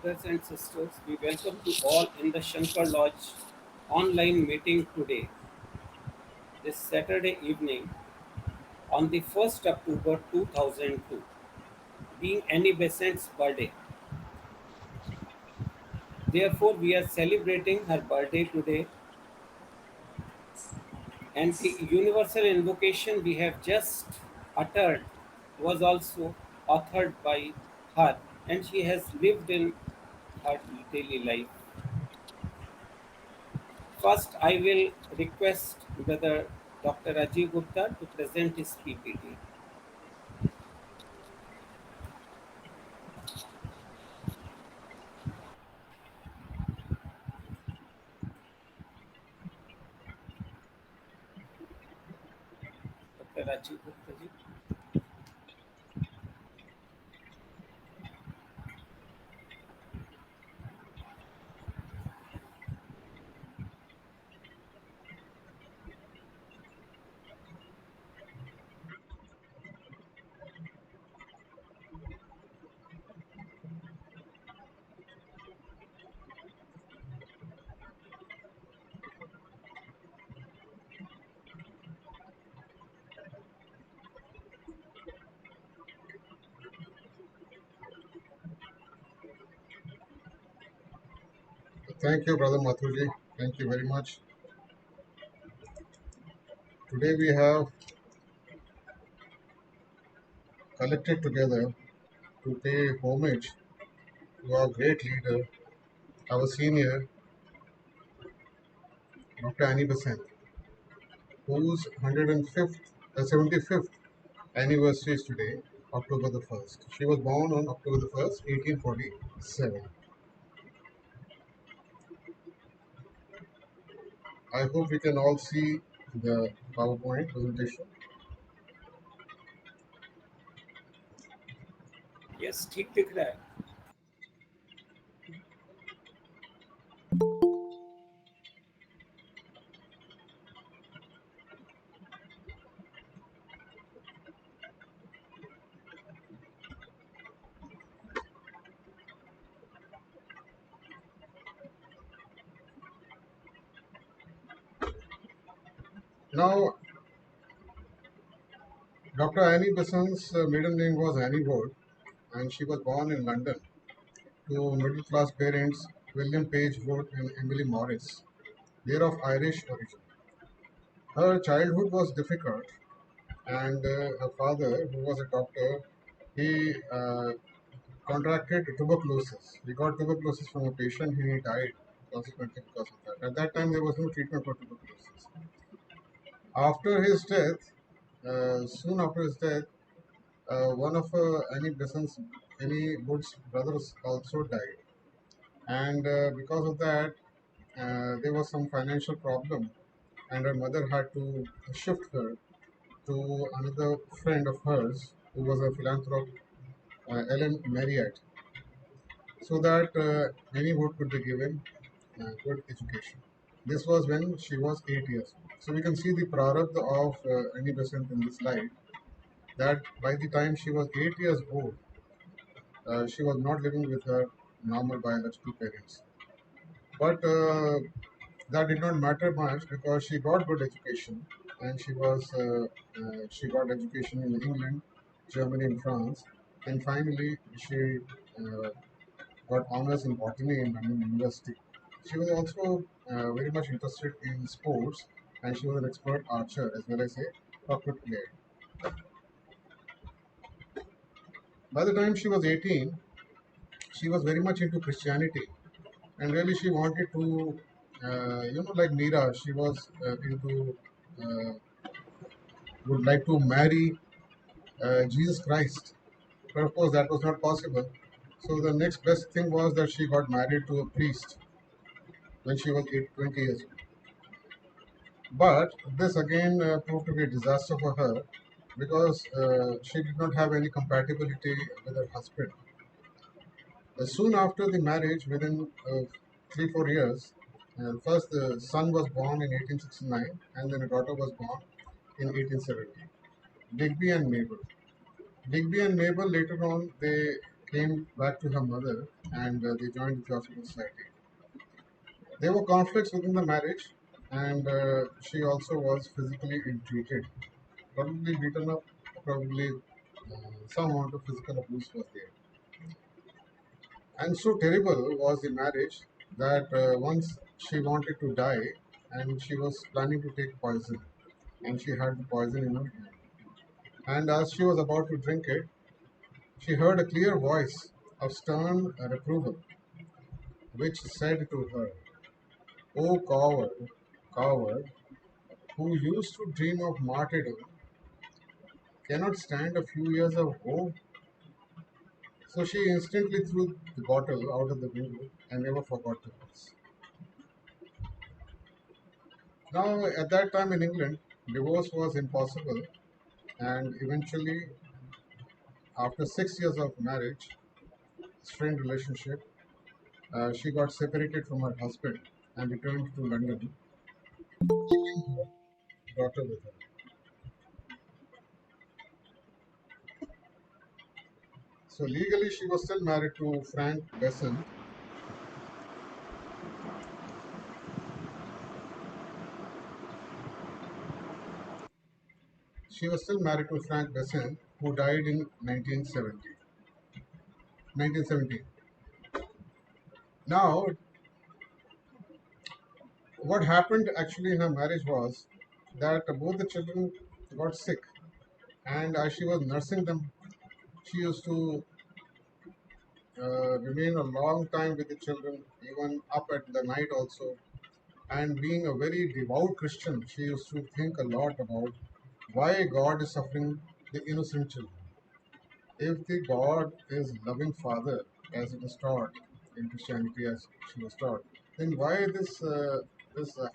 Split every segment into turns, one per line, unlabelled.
Brothers and sisters, we welcome you all in the Shankar Lodge online meeting today, this Saturday evening on the 1st October 2002, being Annie Besant's birthday. Therefore, we are celebrating her birthday today, and the universal invocation we have just uttered was also authored by her, and she has lived in her daily life. First, I will request Brother Dr. Rajiv Gupta to present his PPT. Dr. Rajiv Gupta ji.
Thank you, Brother Mathuji. Thank you very much. Today we have collected together to pay homage to our great leader, our senior, Dr. Annie Besant, whose 75th anniversary is today, October the 1st. She was born on October the 1st, 1847. I hope we can all see the PowerPoint presentation.
Yes, ठीक दिख रहा है.
Now, Dr. Annie Besant's maiden name was Annie Ward, and she was born in London to middle class parents William Page Wood and Emily Morris. They are of Irish origin. Her childhood was difficult, and her father, who was a doctor, he contracted tuberculosis. He got tuberculosis from a patient, he died consequently because of that. At that time, there was no treatment for tuberculosis. After his death, soon after his death, one of Annie Wood's brothers also died. And because of that, there was some financial problem, and her mother had to shift her to another friend of hers who was a philanthropist, Ellen Marriott, so that Annie Wood could be given good education. This was when she was 8 years old. So we can see the prarabdha of Annie Besant in this slide, that by the time she was 8 years old, she was not living with her normal biological parents. But that did not matter much because she got good education, and she got education in England, Germany, and France, and finally she uh, got honors in botany in London University. She was also very much interested in sports, and she was an expert archer as well as a croquet player. By the time she was 18, she was very much into Christianity, and really she wanted to, like Meera, she was would like to marry Jesus Christ, but of course that was not possible. So the next best thing was that she got married to a priest when she was 20 years old. But this again proved to be a disaster for her because she did not have any compatibility with her husband. Soon after the marriage, within 3 4 years, first the son was born in 1869, and then a daughter was born in 1870. Digby and Mabel. Digby and Mabel later on they came back to her mother and they joined the Theosophical Society. There were conflicts within the marriage, and she also was physically ill-treated, probably beaten up, probably some amount of physical abuse was there. And so terrible was the marriage that once she wanted to die and she was planning to take poison, and she had the poison in her hand. And as she was about to drink it, she heard a clear voice of stern reproval, which said to her, "O coward, coward, who used to dream of martyrdom, cannot stand a few years of woe." So she instantly threw the bottle out of the window and never forgot the voice. Now, at that time in England, divorce was impossible, and eventually, after 6 years of marriage, strained relationship, she got separated from her husband and returned to London, taking her daughter with her. So legally, she was still married to Frank Besant. She was still married to Frank Besant, who died in 1970. Now, what happened actually in her marriage was that both the children got sick, and as she was nursing them, she used to remain a long time with the children, even up at the night also. And being a very devout Christian, she used to think a lot about why God is suffering the innocent children. If the God is loving Father, as it is taught in Christianity, as she was taught, then why this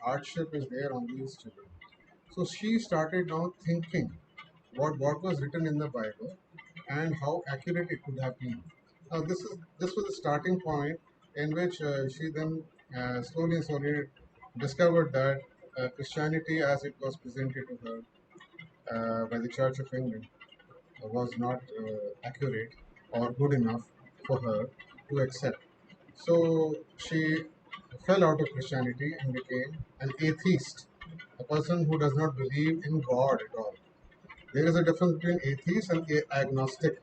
hardship is there on these children? So she started now thinking what was written in the Bible and how accurate it could have been. Now this was the starting point in which she then slowly and slowly discovered that Christianity, as it was presented to her by the Church of England, was not accurate or good enough for her to accept. So she fell out of Christianity and became an atheist, a person who does not believe in God at all. There is a difference between atheist and agnostic.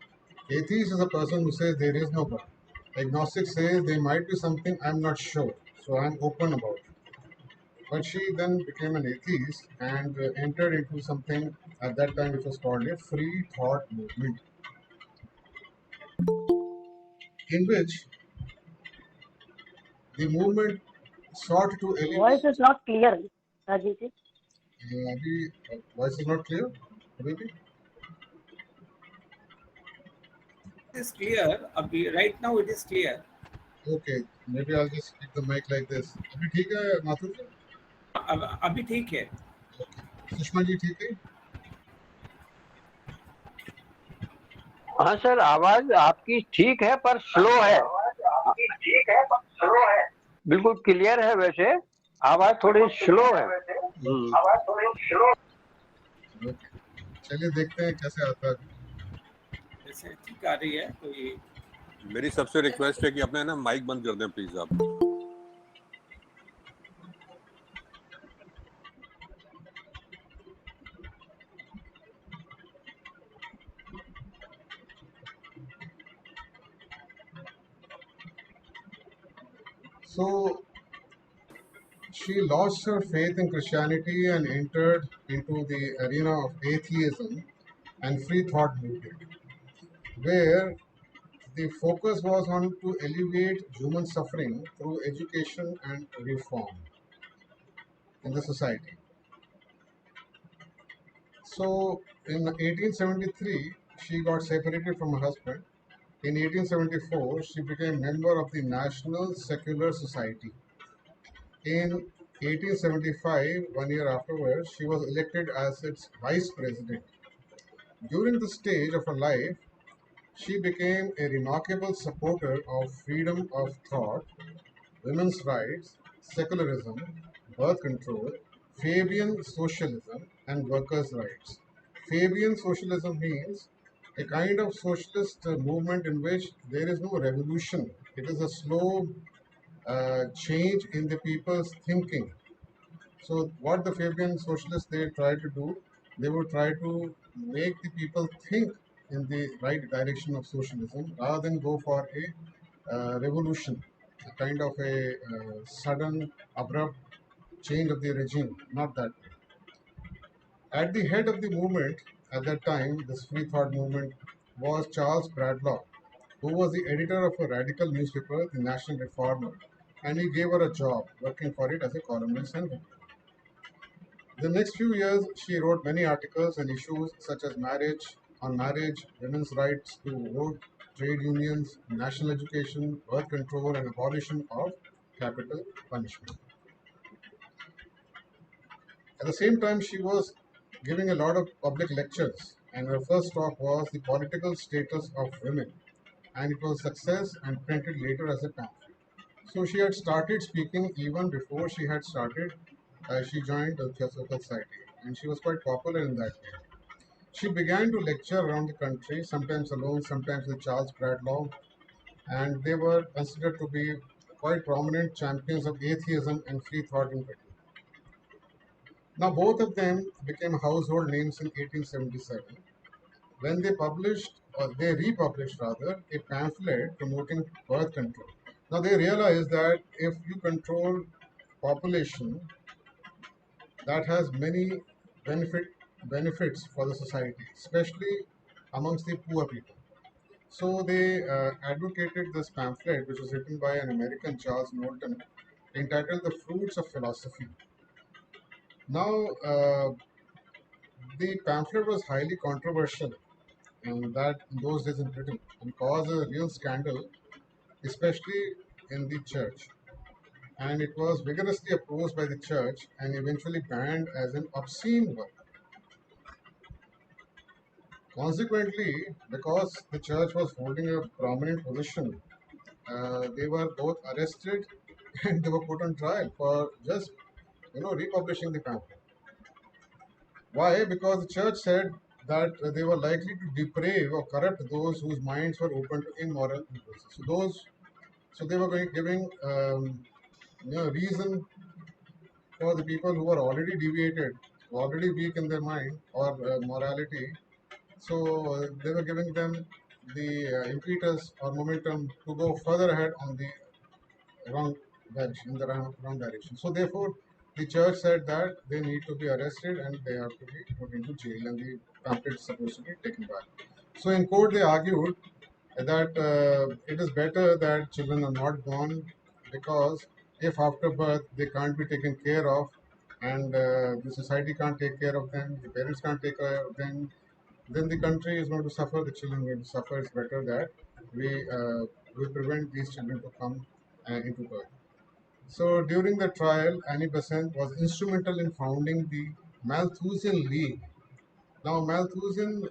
Atheist is a person who says there is no God. Agnostic says there might be something, I'm not sure, so I'm open about it. But she then became an atheist and entered into something at that time which was called a free thought movement, in which the movement sought to
Voice
eliminate.
is not clear, Rajit.
Voice is not clear? Maybe?
It is clear. Right now, it is clear.
Okay, maybe I'll just keep the mic like this. अभी ठीक है माथुर जी?
अभी ठीक है.
Okay. Sushma ji ठीक है?
हाँ sir, आवाज आपकी ठीक है पर स्लो है। बिल्कुल क्लियर है, वैसे आवाज थोड़ी स्लो है।
Okay. चलिए देखते हैं कैसे आता है।
जैसे ठीक आ रही है तो ये
मेरी सबसे रिक्वेस्ट है कि अपने ना माइक बंद कर दें प्लीज आप।
So she lost her faith in Christianity and entered into the arena of atheism and free thought movement, where the focus was on to alleviate human suffering through education and reform in the society. So in 1873, she got separated from her husband. In 1874, she became member of the National Secular Society. In 1875, 1 year afterwards, she was elected as its vice president. During this stage of her life, she became a remarkable supporter of freedom of thought, women's rights, secularism, birth control, Fabian socialism, and workers' rights. Fabian socialism means a kind of socialist movement in which there is no revolution. It is a slow change in the people's thinking. So what the Fabian socialists they try to do, they would try to make the people think in the right direction of socialism rather than go for a revolution, a kind of a sudden, abrupt change of the regime. Not that way. At the head of the movement at that time, this free thought movement, was Charles Bradlaugh, who was the editor of a radical newspaper, the National Reformer, and he gave her a job working for it as a columnist and reporter. The next few years, she wrote many articles and issues such as marriage, women's rights to vote, trade unions, national education, birth control, and abolition of capital punishment. At the same time, she was giving a lot of public lectures, and her first talk was the political status of women, and it was a success and printed later as a pamphlet. So she had started speaking even before she had started. She joined the Theosophical Society, and she was quite popular in that way. She began to lecture around the country, sometimes alone, sometimes with Charles Bradlaugh, and they were considered to be quite prominent champions of atheism and free thought in Britain. Now, both of them became household names in 1877 when they published, or they republished rather, a pamphlet promoting birth control. Now, they realized that if you control population, that has many benefits for the society, especially amongst the poor people. So they advocated this pamphlet, which was written by an American, Charles Knowlton, entitled "The Fruits of Philosophy." Now, the pamphlet was highly controversial in those days in Britain and caused a real scandal, especially in the church. And it was vigorously opposed by the church and eventually banned as an obscene work. Consequently, because the church was holding a prominent position, they were both arrested and they were put on trial for just republishing the pamphlet. Why? Because the church said that they were likely to deprave or corrupt those whose minds were open to immoral impulses. So they were giving reason for the people who were already deviated, already weak in their mind or morality. So they were giving them the impetus or momentum to go further ahead on the wrong direction, in the wrong direction. So therefore, the church said that they need to be arrested and they have to be put into jail, and the pamphlet is supposed to be taken back. So in court, they argued that it is better that children are not born, because if after birth they can't be taken care of, and the society can't take care of them, the parents can't take care of them, then the country is going to suffer, the children are going to suffer. It's better that we prevent these children to come into birth. So during the trial, Annie Besant was instrumental in founding the Malthusian League. Now, Malthusian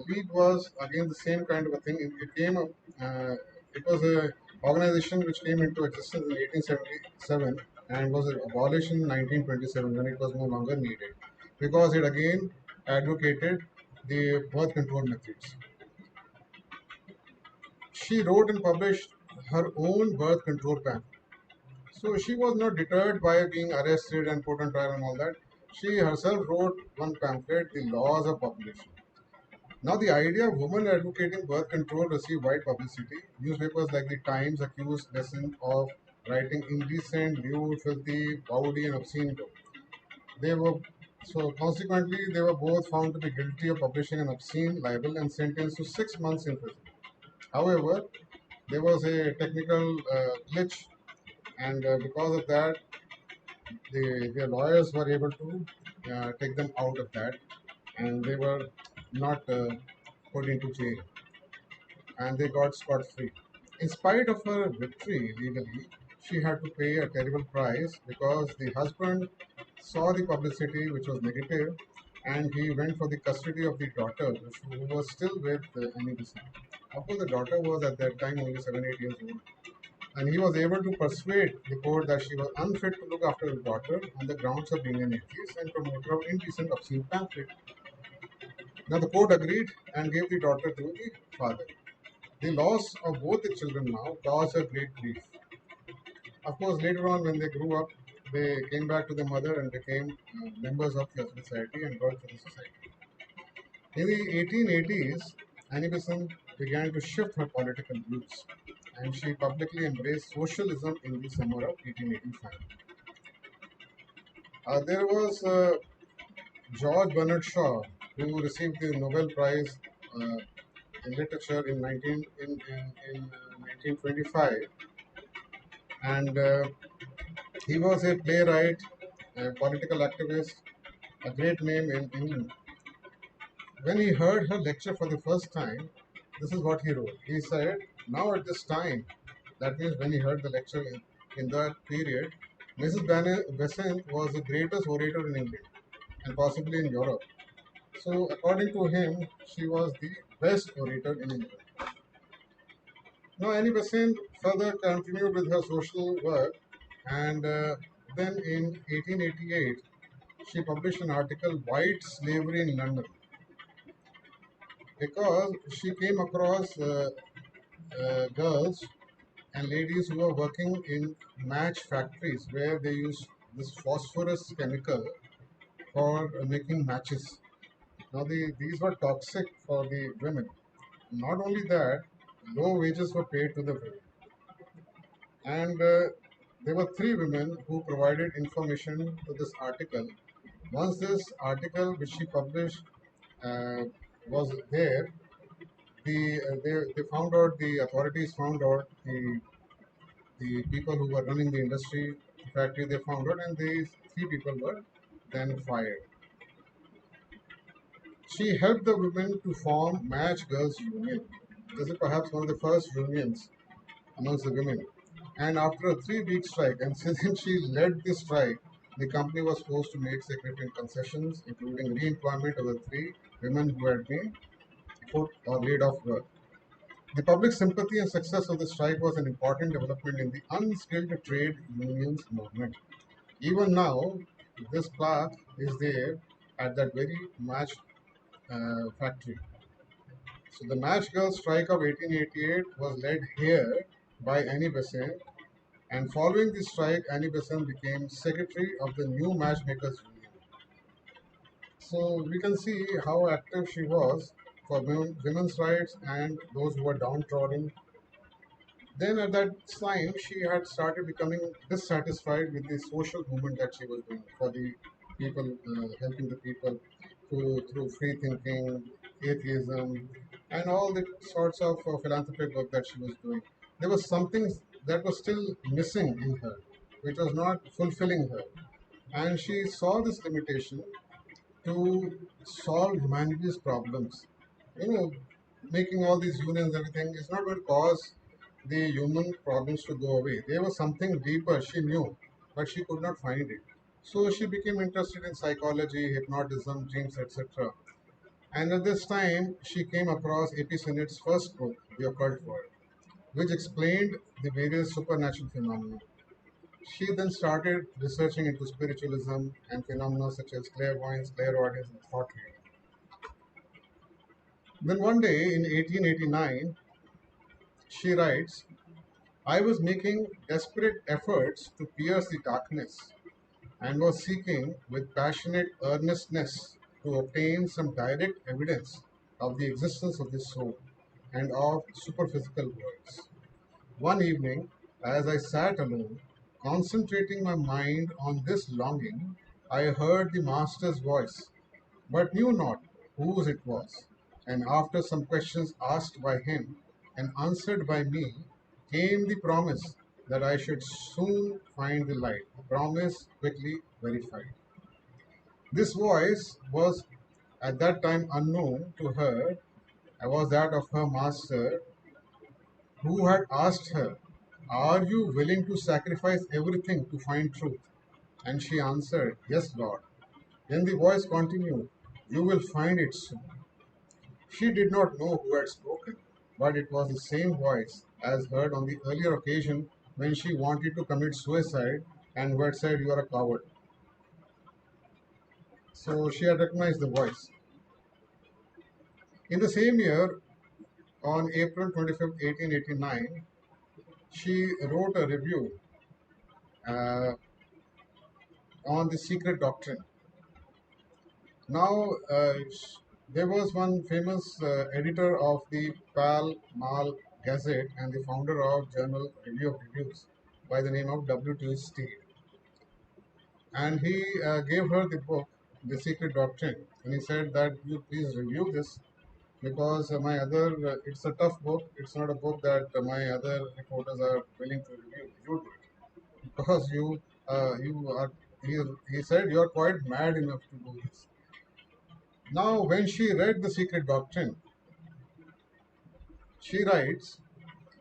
League was again the same kind of a thing. It was a organization which came into existence in 1877 and was abolished in 1927 when it was no longer needed, because it again advocated the birth control methods. She wrote and published her own birth control pamphlet. So she was not deterred by being arrested and put on trial and all that. She herself wrote one pamphlet, The Laws of Population. Now, the idea of women advocating birth control received wide publicity. Newspapers like the Times accused Besant of writing indecent, lewd, filthy, rowdy, and obscene book. They were consequently they were both found to be guilty of publishing an obscene libel and sentenced to 6 months in prison. However, there was a technical glitch, and because of that, their lawyers were able to take them out of that, and they were not put into jail, and they got scot free. In spite of her victory legally, she had to pay a terrible price because the husband saw the publicity, which was negative, and he went for the custody of the daughter, who was still with Annie Besant. Of course, the daughter was at that time only 7, 8 years old, and he was able to persuade the court that she was unfit to look after the daughter on the grounds of being an atheist and promoter of indecent, obscene pamphlet. Now the court agreed and gave the daughter to the father. The loss of both the children now caused her great grief. Of course, later on when they grew up, they came back to their mother and became members of the society and worked for the society. In the 1880s, Annie Besant began to shift her political views and she publicly embraced socialism in the summer of 1885. There was George Bernard Shaw, who received the Nobel Prize uh, in Literature in 1925, and he was a playwright, a political activist, a great name in England. When he heard her lecture for the first time, this is what he wrote. He said, now at this time, that means when he heard the lecture in that period, Mrs. Besant was the greatest orator in England and possibly in Europe. So, according to him, she was the best orator in England. Now, Annie Besant further continued with her social work, and then in 1888, she published an article, White Slavery in London, because she came across girls and ladies who were working in match factories where they use this phosphorus chemical for making matches. Now, these were toxic for the women. Not only that, low wages were paid to the women. And there were three women who provided information to this article. Once this article, which she published, was there, they found out, the authorities found out, the people who were running the industry, the factory, they found out, and these three people were then fired. She helped the women to form Match Girls Union. This is perhaps one of the first unions amongst the women. And after a 3 week strike, and since she led the strike, the company was forced to make significant concessions, including re-employment of the three women who had been put or laid off work. The public sympathy and success of the strike was an important development in the unskilled trade unions movement. Even now, this plaque is there at that very match factory. So the Match Girls strike of 1888 was led here by Annie Besant, and following the strike, Annie Besant became secretary of the new matchmakers union. So we can see how active she was for women's rights and those who were downtrodden. Then at that time, she had started becoming dissatisfied with the social movement that she was doing for the people, helping the people through free thinking, atheism, and all the sorts of philanthropic work that she was doing. There was something that was still missing in her, which was not fulfilling her. And she saw this limitation to solve humanity's problems. You know, making all these unions, everything is not going to cause the human problems to go away. There was something deeper she knew, but she could not find it. So she became interested in psychology, hypnotism, dreams, etc. And at this time, she came across A.P. Sinnett's first book, The Occult World, which explained the various supernatural phenomena. She then started researching into spiritualism and phenomena such as clairvoyance, clairaudience, and thought reading. Then one day in 1889, she writes, I was making desperate efforts to pierce the darkness and was seeking with passionate earnestness to obtain some direct evidence of the existence of the soul and of superphysical worlds. One evening, as I sat alone, concentrating my mind on this longing, I heard the Master's voice, but knew not whose it was. And after some questions asked by him and answered by me, came the promise that I should soon find the light, a promise quickly verified. This voice was at that time unknown to her. I was that of her master, who had asked her, are you willing to sacrifice everything to find truth? And she answered, yes, Lord. Then the voice continued, you will find it soon. She did not know who had spoken, but it was the same voice as heard on the earlier occasion when she wanted to commit suicide and who had said, you are a coward. So she had recognized the voice. In the same year, on April 25th, 1889, she wrote a review uh, on the secret doctrine. Now, there was one famous editor of the Pall Mall Gazette and the founder of Journal Review of Reviews by the name of W.T. Steele. And he gave her the book, The Secret Doctrine. And he said that you please review this because it's a tough book. It's not a book that my other reporters are willing to review. You do it because you are, he said, you are quite mad enough to do this. Now, when she read The Secret Doctrine, she writes,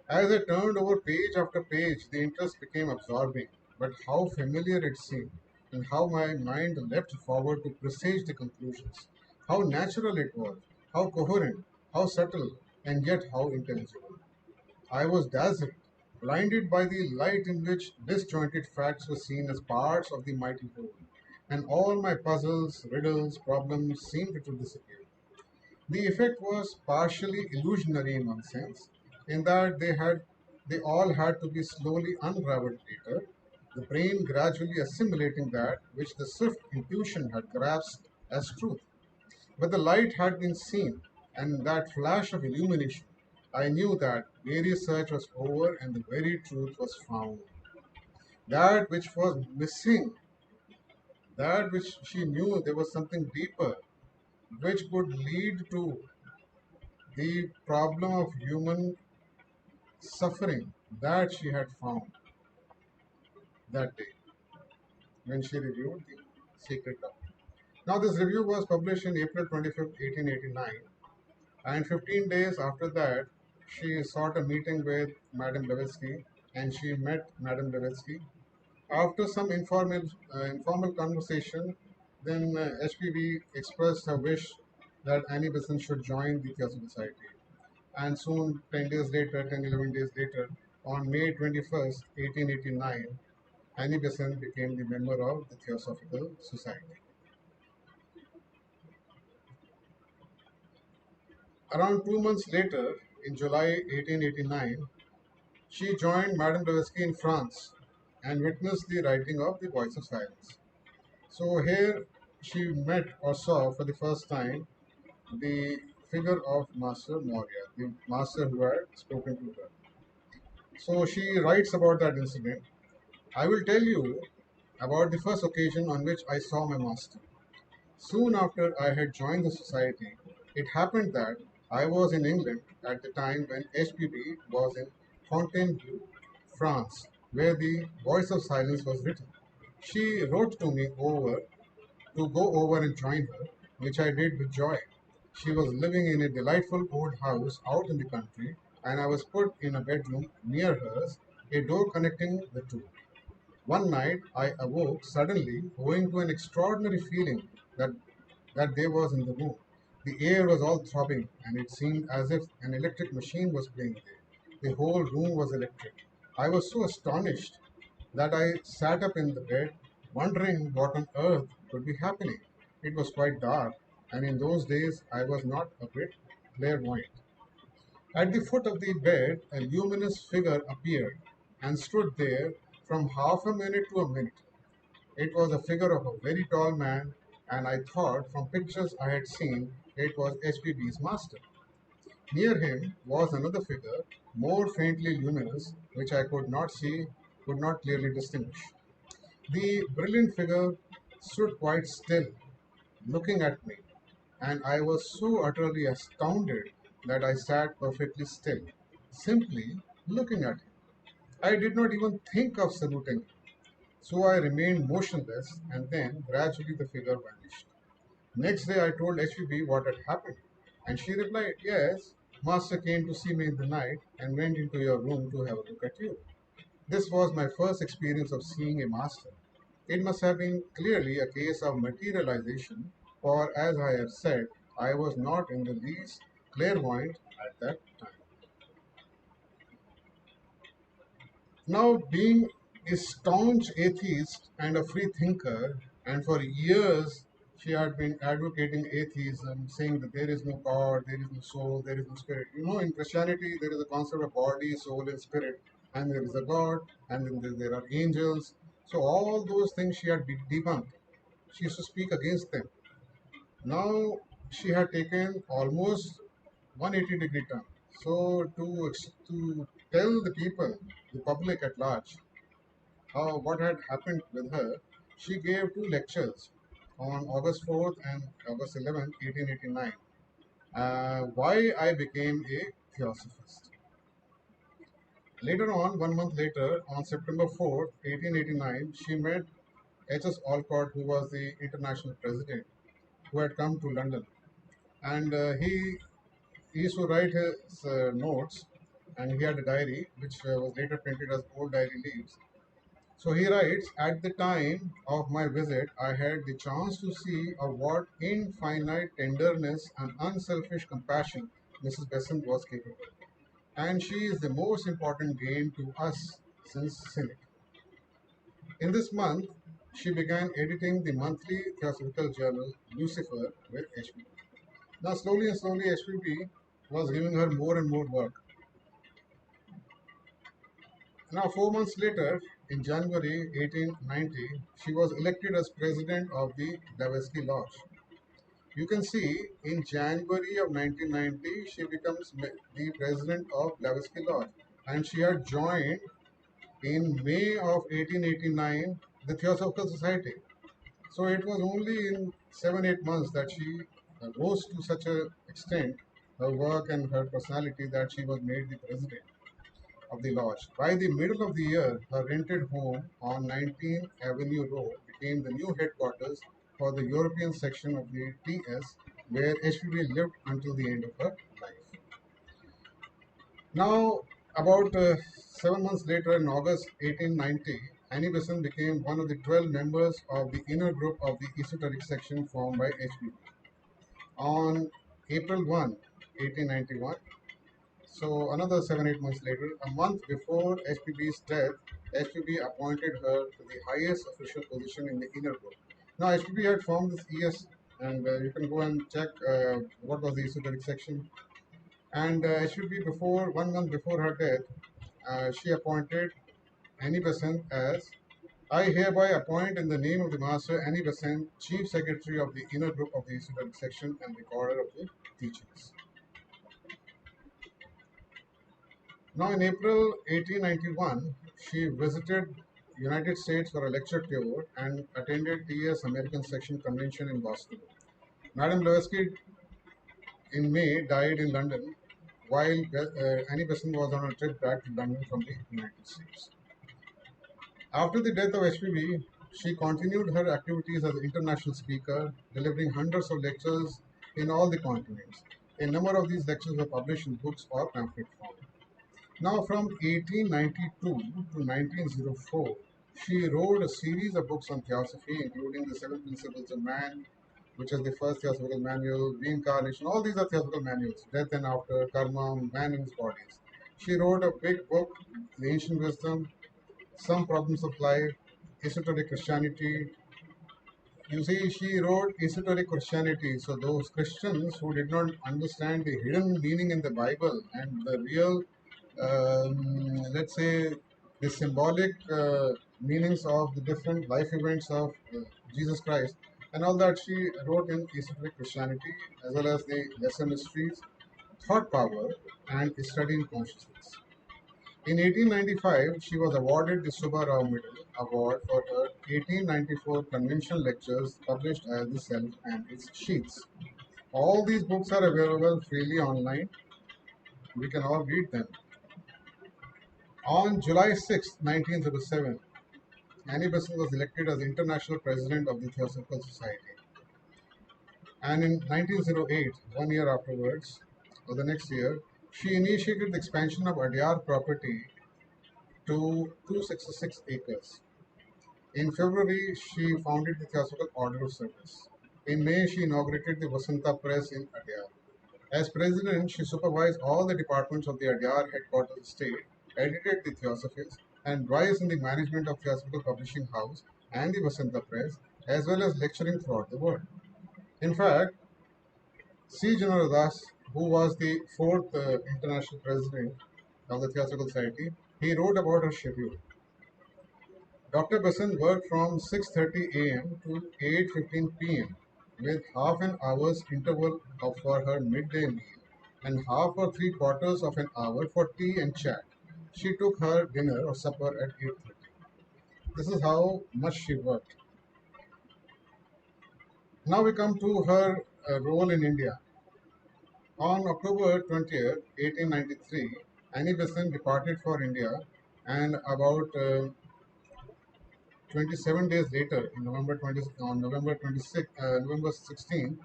as I turned over page after page, the interest became absorbing. But how familiar it seemed, and how my mind leapt forward to presage the conclusions. How natural it was, how coherent, how subtle, and yet how intelligible. I was dazzled, blinded by the light in which disjointed facts were seen as parts of the mighty whole, and all my puzzles, riddles, problems seemed to disappear. The effect was partially illusionary in one sense, in that they all had to be slowly unraveled later, the brain gradually assimilating that which the swift intuition had grasped as truth. But the light had been seen, and in that flash of illumination, I knew that various search was over and the very truth was found. That which was missing, that which she knew there was something deeper, which could lead to the problem of human suffering, that she had found that day when she reviewed the secret doctrine. Now, this review was published in April 25th, 1889, and 15 days after that, she sought a meeting with Madame Blavatsky, and she met Madame Blavatsky. After some informal conversation, then HPV expressed her wish that Annie Besant should join the Theosophical Society. And soon, 10 days later, 10, 11 days later, on May 21st, 1889, Annie Besant became the member of the Theosophical Society. Around 2 months later, in July 1889, she joined Madame Blavatsky in France and witnessed the writing of The Voice of Silence. So here she met or saw for the first time the figure of Master Moria, the master who had spoken to her. So she writes about that incident. I will tell you about the first occasion on which I saw my master. Soon after I had joined the society, it happened that I was in England at the time when HPB was in Fontainebleau, France, where the Voice of Silence was written. She wrote to me to go over and join her, which I did with joy. She was living in a delightful old house out in the country, and I was put in a bedroom near hers, a door connecting the two. One night I awoke suddenly, owing to an extraordinary feeling that, that there was in the room. The air was all throbbing, and it seemed as if an electric machine was playing there. The whole room was electric. I was so astonished that I sat up in the bed, wondering what on earth could be happening. It was quite dark, and in those days I was not a bit clairvoyant. At the foot of the bed, a luminous figure appeared and stood there from half a minute to a minute. It was the figure of a very tall man, and I thought from pictures I had seen it was HPB's master. Near him was another figure, more faintly luminous, which I could not clearly distinguish. The brilliant figure stood quite still, looking at me, and I was so utterly astounded that I sat perfectly still, simply looking at him. I did not even think of saluting him, so I remained motionless, and then gradually the figure vanished. Next day I told HVB what had happened, and she replied, yes, Master came to see me in the night and went into your room to have a look at you. This was my first experience of seeing a master. It must have been clearly a case of materialization, for as I have said, I was not in the least clairvoyant at that time. Now, being a staunch atheist and a free thinker, and for years She had been advocating atheism, saying that there is no God, there is no soul, there is no spirit. In Christianity, there is a concept of body, soul, and spirit, and there is a God, and then there are angels. So all those things she had debunked. She used to speak against them. Now she had taken almost 180-degree turn. So to tell the people, the public at large, how what had happened with her, she gave two lectures on August 4th and August 11th, 1889. Why I became a theosophist. Later on, 1 month later, on September 4th, 1889, she met H.S. Alcott, who was the international president, who had come to London. And he used to write his notes, and he had a diary, which was later printed as Old Diary Leaves. So he writes, at the time of my visit, I had the chance to see of what infinite tenderness and unselfish compassion Mrs. Besant was capable. And she is the most important gain to us since Senate. In this month, she began editing the monthly theosophical journal Lucifer with HPB. Now, slowly and slowly, HPB was giving her more and more work. Now, 4 months later, in January 1890, she was elected as president of the Blavatsky Lodge. You can see in January of 1990, she becomes the president of Blavatsky Lodge, and she had joined in May of 1889 the Theosophical Society. So it was only in 7-8 months that she rose to such an extent, her work and her personality, that she was made the president of the lodge. By the middle of the year, her rented home on 19th Avenue Road became the new headquarters for the European section of the TS, where HPB lived until the end of her life. Now, about 7 months later, in August 1890, Annie Besant became one of the 12 members of the inner group of the esoteric section formed by HPB. On April 1, 1891, so another 7-8 months later, a month before HPB's death, HPB appointed her to the highest official position in the inner group. Now HPB had formed this ES, and you can go and check what was the esoteric section. And HPB, before 1 month before her death, she appointed Annie Besant as, I hereby appoint in the name of the Master Annie Besant, Chief Secretary of the inner group of the esoteric section and recorder of the teachings. Now, in April 1891, she visited United States for a lecture tour and attended TS American Section Convention in Boston. Madame Blavatsky in May died in London, while Annie Besant was on a trip back to London from the United States. After the death of HPB, she continued her activities as an international speaker, delivering hundreds of lectures in all the continents. A number of these lectures were published in books or pamphlet form. Now, from 1892 to 1904, she wrote a series of books on theosophy, including The Seven Principles of Man, which is the first theosophical manual, Reincarnation, all these are theosophical manuals, Death and After, Karma, Man and His Bodies. She wrote a big book, The Ancient Wisdom, Some Problems of Life, Esoteric Christianity. You see, she wrote Esoteric Christianity, so those Christians who did not understand the hidden meaning in the Bible and the real let's say, the symbolic meanings of the different life events of Jesus Christ, and all that she wrote in Esoteric Christianity, as well as the lesser mysteries, thought power, and study in consciousness. In 1895, she was awarded the Subba Rao Medal Award for her 1894 convention lectures published as The Self and Its Sheaths. All these books are available freely online. We can all read them. On July 6, 1907, Annie Besant was elected as international president of the Theosophical Society. And in 1908, 1 year afterwards, or the next year, she initiated the expansion of Adyar property to 266 acres. In February, she founded the Theosophical Order of Service. In May, she inaugurated the Vasanta Press in Adyar. As president, she supervised all the departments of the Adyar headquarters estate, edited the Theosophist, and advised in the management of Theosophical Publishing House and the Vasanta Press, as well as lecturing throughout the world. In fact, C. Janaradas, who was the fourth international president of the Theosophical Society, he wrote about her schedule. Dr. Besant worked from 6:30 a.m. to 8:15 p.m. with half an hour's interval for her midday meal and half or three quarters of an hour for tea and chat. She took her dinner or supper at 8:30. This is how much she worked. Now we come to her role in India. On October 20th, 1893, Annie Besant departed for India, and about 27 days later, on November 26, November 16,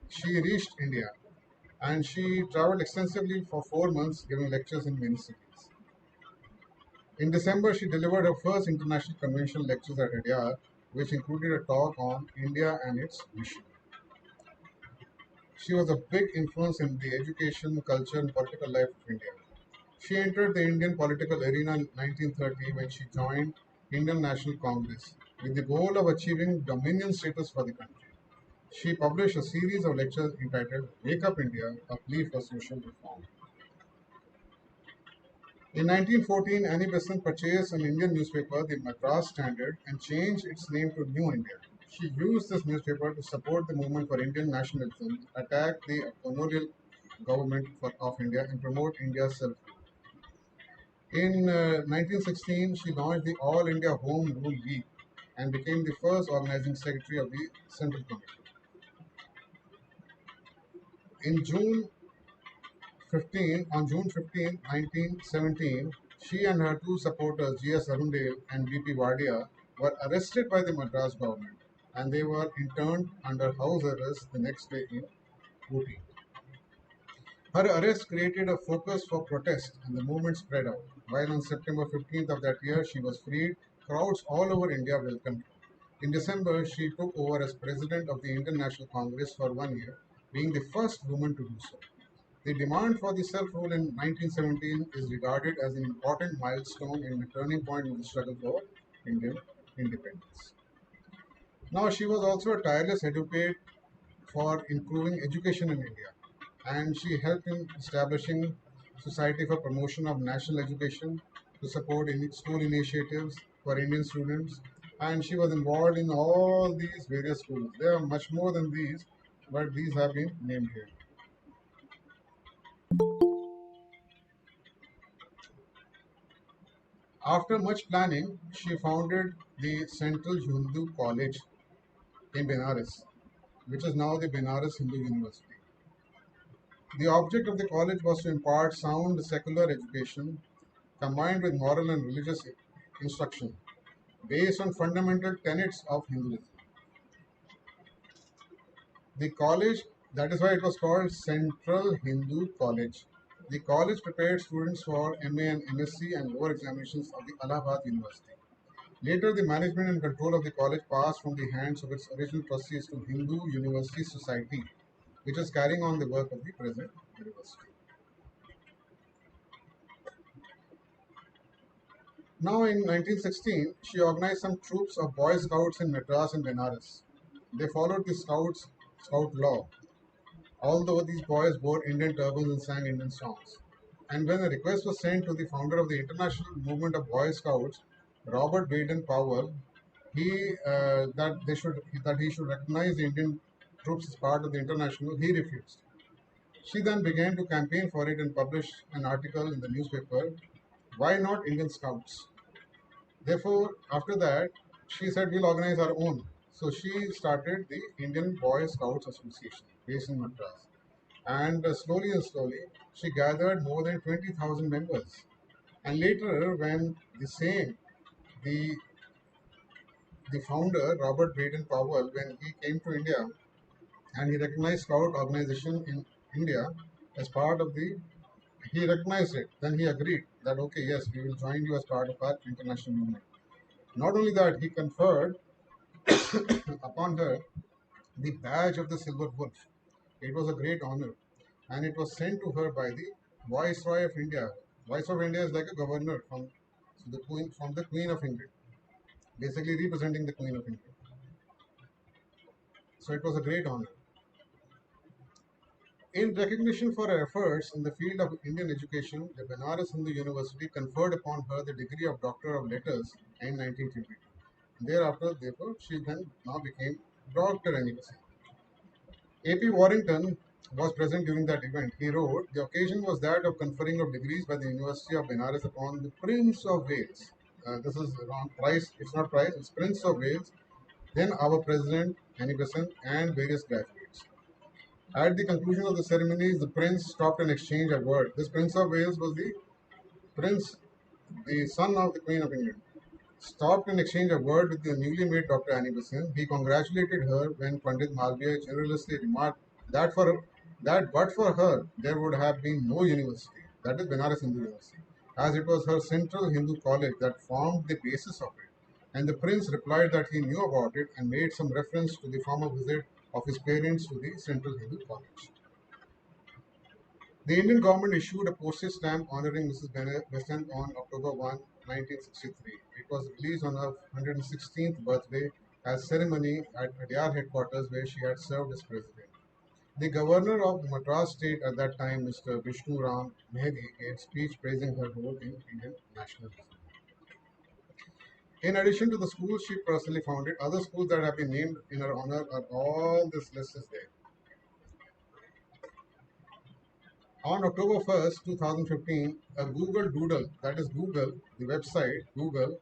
she reached India, and she traveled extensively for 4 months, giving lectures in many cities. In December, she delivered her first international convention lectures at Adyar, which included a talk on India and its mission. She was a big influence in the education, culture, and political life of India. She entered the Indian political arena in 1930 when she joined Indian National Congress with the goal of achieving dominion status for the country. She published a series of lectures entitled Wake Up India, a plea for social reform. In 1914, Annie Besant purchased an Indian newspaper, the Madras Standard, and changed its name to New India. She used this newspaper to support the movement for Indian nationalism, attack the colonial government of India, and promote India's self-rule. In 1916, she launched the All India Home Rule League and became the first organizing secretary of the Central Committee. On June 15, 1917, she and her two supporters, G.S. Arundale and B.P. Wadia, were arrested by the Madras government, and they were interned under house arrest the next day in Ooty. Her arrest created a focus for protest, and the movement spread out. While on September 15th of that year she was freed, crowds all over India welcomed her. In December, she took over as president of the Indian National Congress for 1 year, being the first woman to do so. The demand for the self-rule in 1917 is regarded as an important milestone and a turning point in the struggle for Indian independence. Now, she was also a tireless advocate for improving education in India, and she helped in establishing Society for Promotion of National Education to support school initiatives for Indian students, and she was involved in all these various schools. There are much more than these, but these have been named here. After much planning, she founded the Central Hindu College in Benares, which is now the Banaras Hindu University. The object of the college was to impart sound secular education combined with moral and religious instruction based on fundamental tenets of Hinduism. The college, that is why it was called Central Hindu College. The college prepared students for MA and MSc and lower examinations of the Allahabad University. Later, the management and control of the college passed from the hands of its original trustees to Hindu University Society, which is carrying on the work of the present university. Now, in 1916, she organized some troops of Boy Scouts in Madras and Benares. They followed the Scout law, although these boys wore Indian turbans and sang Indian songs. And when a request was sent to the founder of the International Movement of Boy Scouts, Robert Baden-Powell, that he should recognize the Indian troops as part of the international, he refused. She then began to campaign for it and published an article in the newspaper, "Why Not Indian Scouts?" Therefore, after that, she said, "We'll organize our own." So she started the Indian Boy Scouts Association based in Madras. And slowly and slowly, she gathered more than 20,000 members. And later, when the the founder, Robert Baden-Powell, when he came to India and he recognized Scout organization in India as part of he recognized it. Then he agreed that, okay, yes, we will join you as part of our international movement. Not only that, he conferred upon her the badge of the Silver Wolf. It was a great honor, and it was sent to her by the Viceroy of India. Viceroy of India is like a governor from the Queen of England, basically representing the Queen of England. So it was a great honor. In recognition for her efforts in the field of Indian education, the Banaras Hindu University conferred upon her the degree of Doctor of Letters in 1922. Thereafter, therefore, she then now became Dr. Annie Besant. A.P. Warrington was present during that event. He wrote, "The occasion was that of conferring of degrees by the University of Benares upon the Prince of Wales." This is wrong. Price, it's not Price, it's Prince of Wales, then our President, Annie Besant, and various graduates. At the conclusion of the ceremonies, the Prince stopped and exchanged a word. This Prince of Wales was the Prince, the son of the Queen of England. Stopped and exchanged a word with the newly made Dr. Annie Besant. He congratulated her when Pandit Malviya generously remarked that but for her there would have been no university, that is Benares Hindu University, as it was her central Hindu college that formed the basis of it. And the prince replied that he knew about it and made some reference to the former visit of his parents to the central Hindu college. The Indian government issued a postage stamp honoring Mrs. Besant on October 1, 1963. It was released on her 116th birthday as ceremony at Adyar headquarters where she had served as president. The governor of the Madras state at that time, Mr. Vishnu Ram Mehdi, gave speech praising her role in Indian nationalism. In addition to the schools she personally founded, other schools that have been named in her honor are all this list is there. On October 1st, 2015, a Google Doodle, that is Google, the website, Google,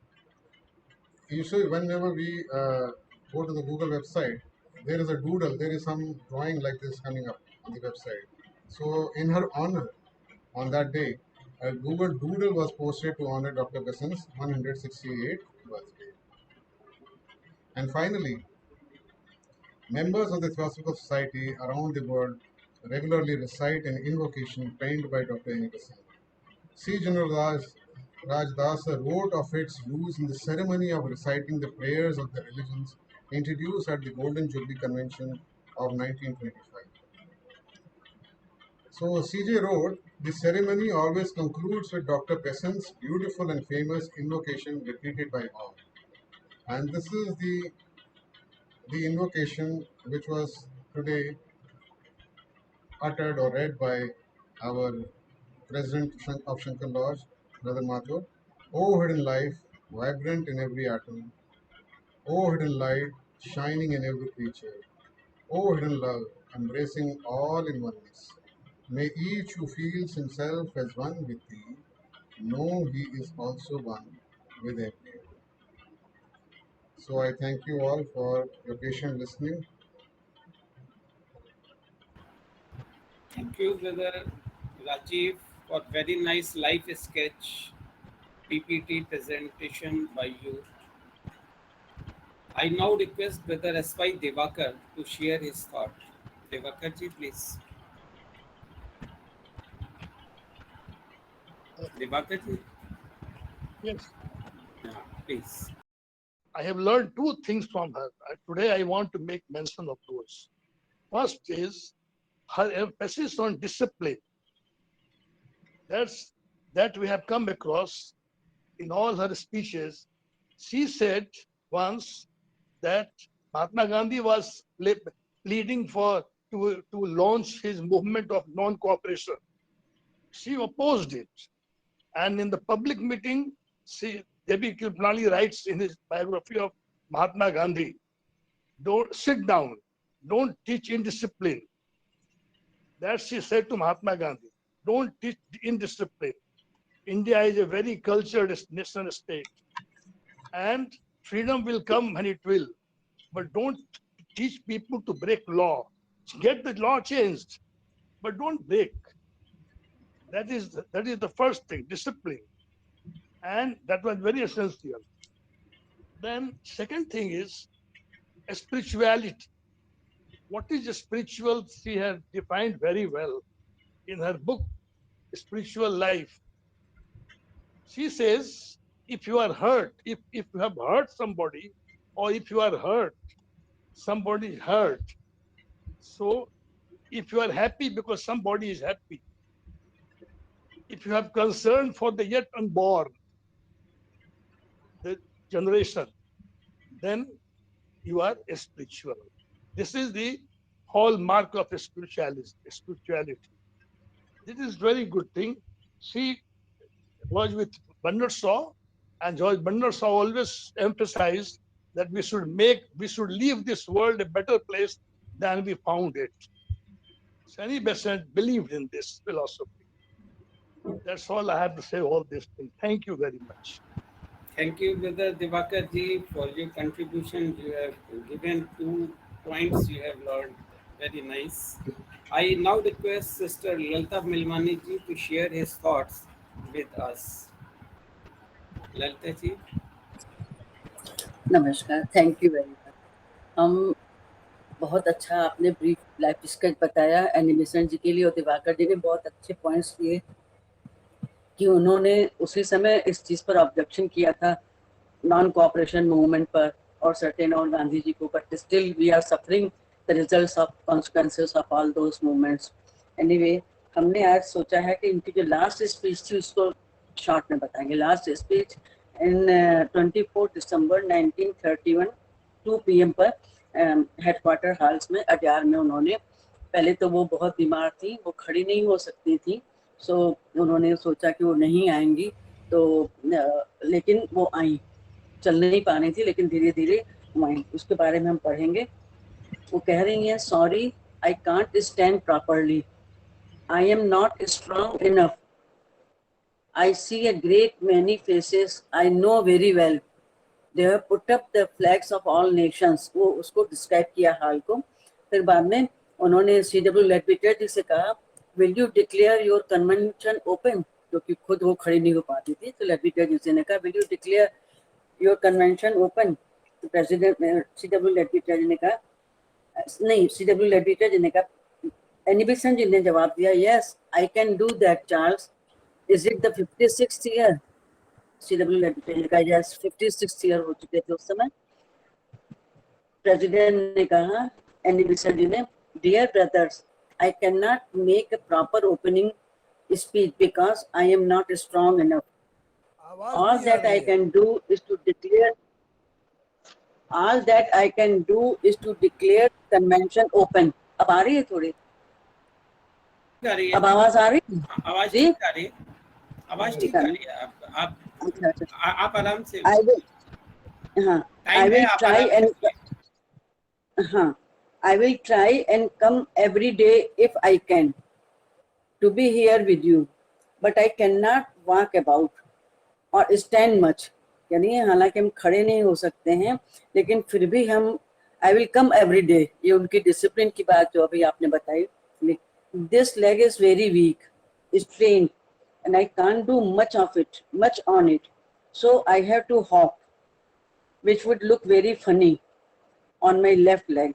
usually whenever we go to the Google website, there is a doodle, there is some drawing like this coming up on the website. So, in her honor, on that day, a Google Doodle was posted to honor Dr. Besant's 168th birthday. And finally, members of the Theosophical Society around the world regularly recite an invocation penned by Dr. Annie Besant. C. General Raj Dasa wrote of its use in the ceremony of reciting the prayers of the religions introduced at the Golden Jubilee Convention of 1925. So CJ wrote, the ceremony always concludes with Dr. Besant's beautiful and famous invocation repeated by all. And this is the invocation which was today uttered or read by our President of Shankar Lodge, Brother Mathur. O hidden life, vibrant in every atom. O hidden light, shining in every creature. O hidden love, embracing all in oneness. May each who feels himself as one with thee know he is also one with everyone. So I thank you all for your patient listening.
Thank you, brother Rajiv, for very nice life sketch PPT presentation by you. I now request Brother S.Y. Devakar to share his thought. Devakarji, please. Devakarji,
Yes,
yeah, please.
I have learned two things from her. Today, I want to make mention of those. First is her emphasis on discipline. That we have come across in all her speeches. She said once that Mahatma Gandhi was pleading to launch his movement of non-cooperation. She opposed it. And in the public meeting, Devi Kripalani writes in his biography of Mahatma Gandhi, don't sit down, don't teach indiscipline. That she said to Mahatma Gandhi, don't teach indiscipline. India is a very cultured nation state, and freedom will come when it will. But don't teach people to break law. Get the law changed, but don't break. That is the first thing, discipline. And that was very essential. Then second thing is spirituality. What is a spiritual? She has defined very well in her book, Spiritual Life. She says, if you are hurt, if you have hurt somebody, or if you are hurt, somebody is hurt. So if you are happy because somebody is happy, if you have concern for the yet unborn, the generation, then you are spiritual. This is the hallmark of spirituality. This is very good thing. She was with Banaras, and George Banaras always emphasized that we should leave this world a better place than we found it. Sani Besant believed in this philosophy. That's all I have to say. All this thing. Thank you very much.
Thank you, Brother Divakar ji, for your contribution. You have given 2 points you have learned. Very nice. I now request Sister Lalita Milmani ji to share his thoughts with us. Lalita ji.
नमस्कार, thank you very much. हम बहुत अच्छा आपने brief life sketch बताया animation जी के लिए, और दिवाकर जी ने बहुत अच्छे पॉइंट्स दिए कि उन्होंने उसी समय इस चीज़ पर ऑब्जेक्शन किया था, नॉन कोऑपरेशन मूवमेंट पर और सर्टेन और गांधी जी को, but still we are suffering the results of consequences of all those movements. Anyway, हमने आज सोचा है कि इनकी जो लास्ट स्पीच थी उसको शॉर्ट में बताएंगे। Last speech in 24 December 1931 2 PM पर हेडक्वार्टर हाल्स में अड्यार में उन्होंने, पहले तो वो बहुत बीमार थी, वो खड़ी नहीं हो सकती थी, सो उन्होंने सोचा कि वो नहीं आएंगी, तो लेकिन वो आई, चल नहीं पा रही थी लेकिन धीरे धीरे वो आई। उसके बारे में हम पढ़ेंगे। वो कह रही हैं, sorry I can't stand properly, I am not strong enough, I see a great many faces I know very well. They have put up the flags of all nations. वो उसको डिस्क्राइब किया हाल को। फिर बाद में उन्होंने C.W. लेडबिटर जी से कहा, Will you declare your convention open? क्योंकि खुद वो खड़ी नहीं हो पाती थी, तो लेडबिटर जी से ने कहा, Will you declare your convention open? तो प्रेसिडेंट C.W. लेडबिटर जी ने कहा, नहीं, C.W. लेडबिटर जी ने कहा, एनिबिसन जी ने जवाब दिया, Yes, I can do that, Charles. Is it the 56th year? C.W. लेडबिटर का, yes, 56th year हो चुके थे उस समय। प्रेसिडेंट ने कहा, एनिबिसन जी ने, Dear brothers, I cannot make a proper opening speech because I am not strong enough. All that I can do is to declare. All that I can do is to declare convention open. अब आ रही है थोड़ी? अब आवाज आ रही है?
आवाज
जी?
ठीक आ रही है? आवाज ठीक आ रही है? आप
अच्छा अच्छा।
आप आराम से,
I will, हाँ, I
टाइम है,
will
आप
try
आराम
and
से।
हाँ, I will try and come every day if I can to be here with you, but I cannot walk about or stand much. यानी हालांकि हम खड़े नहीं हो सकते हैं, लेकिन फिर भी हम I will come every day. ये उनकी डिसिप्लिन की बात जो अभी आपने बताई। This leg is very weak, strained, and I can't do much on it. So I have to hop, which would look very funny on my left leg.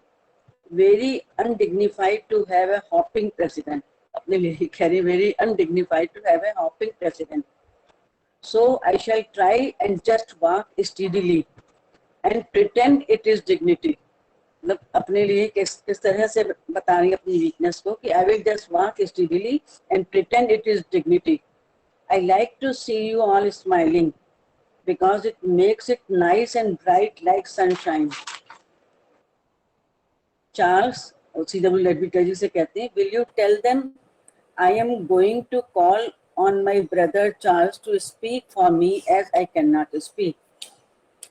Very undignified to have a hopping president. अपने लिए कह रही, very undignified to have a hopping president. So I shall try and just walk steadily and pretend it is dignity. मतलब अपने लिए किस तरह से बता रही अपनी वीकनेस को कि I will just walk steadily and pretend it is dignity. I like to see you all smiling because it makes it nice and bright like sunshine. Charles, C.W. Leadbeater जी से कहते हैं, Will you tell them I am going to call on my brother Charles to speak for me as I cannot speak.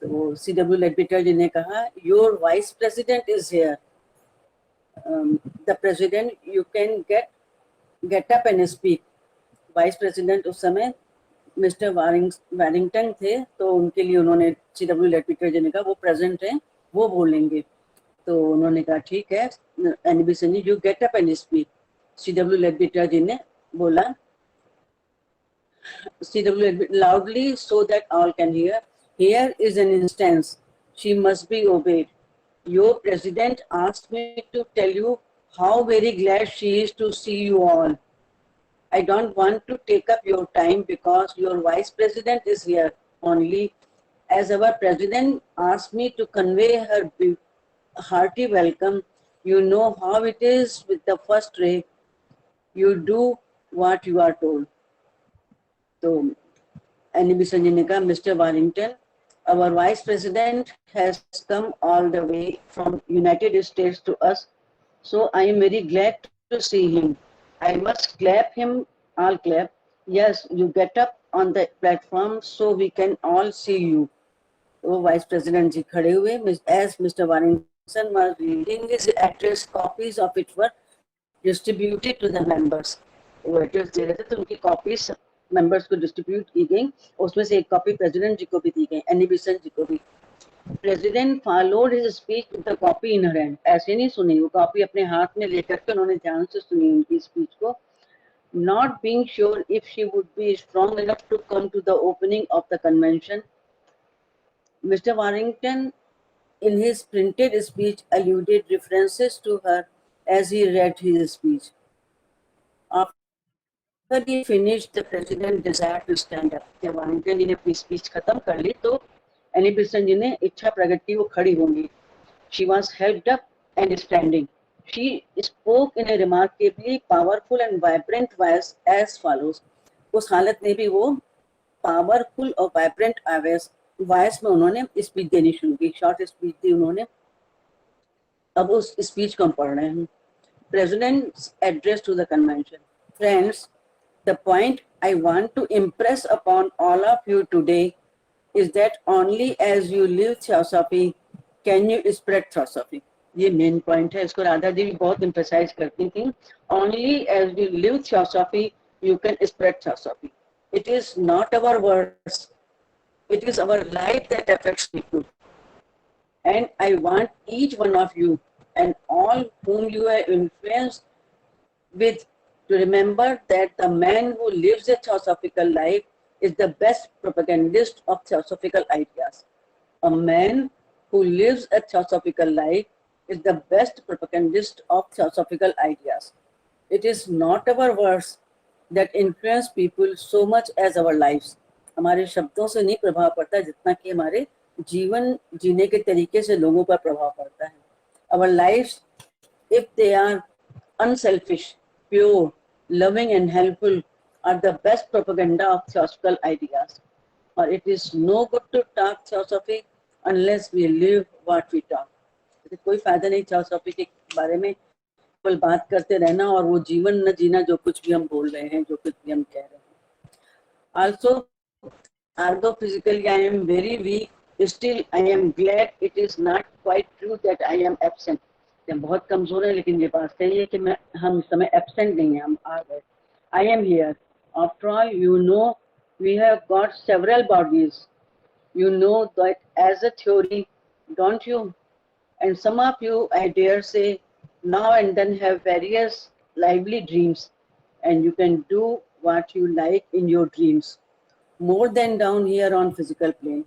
तो C.W. Leadbeater ji ने कहा, Your vice president is here. The president, you can get up and speak. Vice president उस समय mister Warrington थे, तो उनके लिए उन्होंने C.W. लेडबिटर जी ने कहा वो प्रेजेंट हैं, वो बोलेंगे। तो उन्होंने कहा ठीक है, Annie Besant ji, you get up and speak. C.W. Leadbeater ji ने बोला, C.W. loudly so that all can hear, here is an instance, she must be obeyed. Your president asked me to tell you how very glad she is to see you all. I don't want to take up your time because your vice president is here only. As our president asked me to convey her hearty welcome, you know how it is with the first ray. You do what you are told. तो Annie Besant जी ने कहा, mister Warrington, our vice president has come all the way from United States to us So I am very glad to see him. I must clap him, all clap. Yes, you get up on the platform so we can all see you. वो vice president जी खड़े हुए as Mr. Warrington was reading his address, copies of it were distributed to the members. वो address दे रहे थे तो उनकी copies members को distribute की गई, उसमें से एक कॉपी प्रेसिडेंट जी को भी दी गई, एनी बेसेंट जी को भी. President followed his speech with the copy in her hand. ऐसे नहीं सुनी, वो कॉपी अपने हाथ में लेकर के उन्होंने ध्यान से सुनी उनकी स्पीच को. Not being sure if she would be strong enough to come to the opening of the convention, Mr. Warrington, in his printed speech, alluded references to her as he read his speech. After he finished, the president desired to stand up. जब Warrington जी ने अपनी speech खत्म कर ली तो Annie Besant जी ने इच्छा प्रकट की वो खड़ी होंगी. She was helped up and standing. She spoke in a remarkably powerful and vibrant voice as follows. उस हालत में भी वो पावरफुल और वाइब्रेंट वॉइस में उन्होंने स्पीच देनी शुरू की. शॉर्ट स्पीच दी उन्होंने. अब उस स्पीच को हम पढ़ रहे हैं. President's address to the convention. Friends, the point I want to impress upon all of you today is that only as you live theosophy can you spread theosophy. ये main point है, इसको राधा जी भी बहुत एम्फेसाइज करती थी. Only as you live theosophy you can spread theosophy. It is not our words, it is our life that affects people. And I want each one of you and all whom you have influenced with to remember that the man who lives a theosophical life is the best propagandist of theosophical ideas. A man who lives a theosophical life is the best propagandist of theosophical ideas. It is not our words that influence people so much as our lives. हमारे शब्दों से नहीं प्रभाव पड़ता जितना कि हमारे जीवन जीने के तरीके से लोगों पर प्रभाव पड़ता है. Our lives, if they are unselfish, pure, loving and helpful, are the best propaganda of theosophical ideas. Or it is no good to talk theosophy unless we live what we talk. कोई फायदा नहीं theosophy के बारे में केवल बात करते रहना और वो जीवन न जीना जो कुछ भी हम बोल रहे हैं, जो कुछ भी हम कह रहे हैं. Also, although physically I am very weak, still I am glad it is not quite true that I am absent. मैं बहुत कमजोर है लेकिन ये बात सही है कि मैं हम इस समय absent नहीं हैं, हम आ गए. I am here. After all, you know, we have got several bodies. You know that as a theory, don't you? And some of you, I dare say, now and then have various lively dreams, and you can do what you like in your dreams, more than down here on physical plane.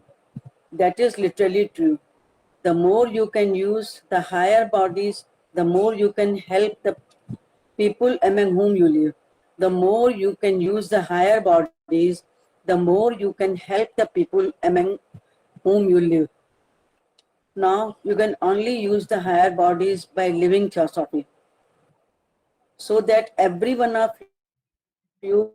That is literally true. The more you can use the higher bodies, the more you can help the people among whom you live. The more you can use the higher bodies, the more you can help the people among whom you live. Now you can only use the higher bodies by living theosophy, so that every one of you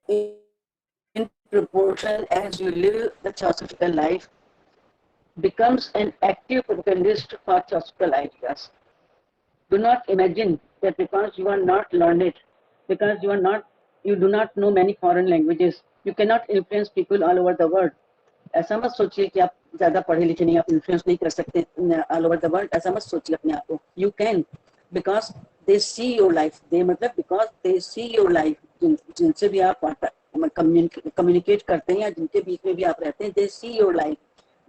in proportion as you live the theosophical life becomes an active propagandist for theosophical ideas. Do not imagine that because you are not learned, because you do not know many foreign languages, you cannot influence people all over the world. ऐसा मत सोचिए कि आप ज्यादा पढ़े लिखे नहीं, आप इन्फ्लुएंस नहीं कर सकते ऑल ओवर द वर्ल्ड. ऐसा मत सोचिए अपने आप को. You can, because they see your life. They मतलब because they see your life. जिनसे भी आप कम्युनिकेट करते हैं या जिनके बीच में भी आप रहते हैं, they see your life.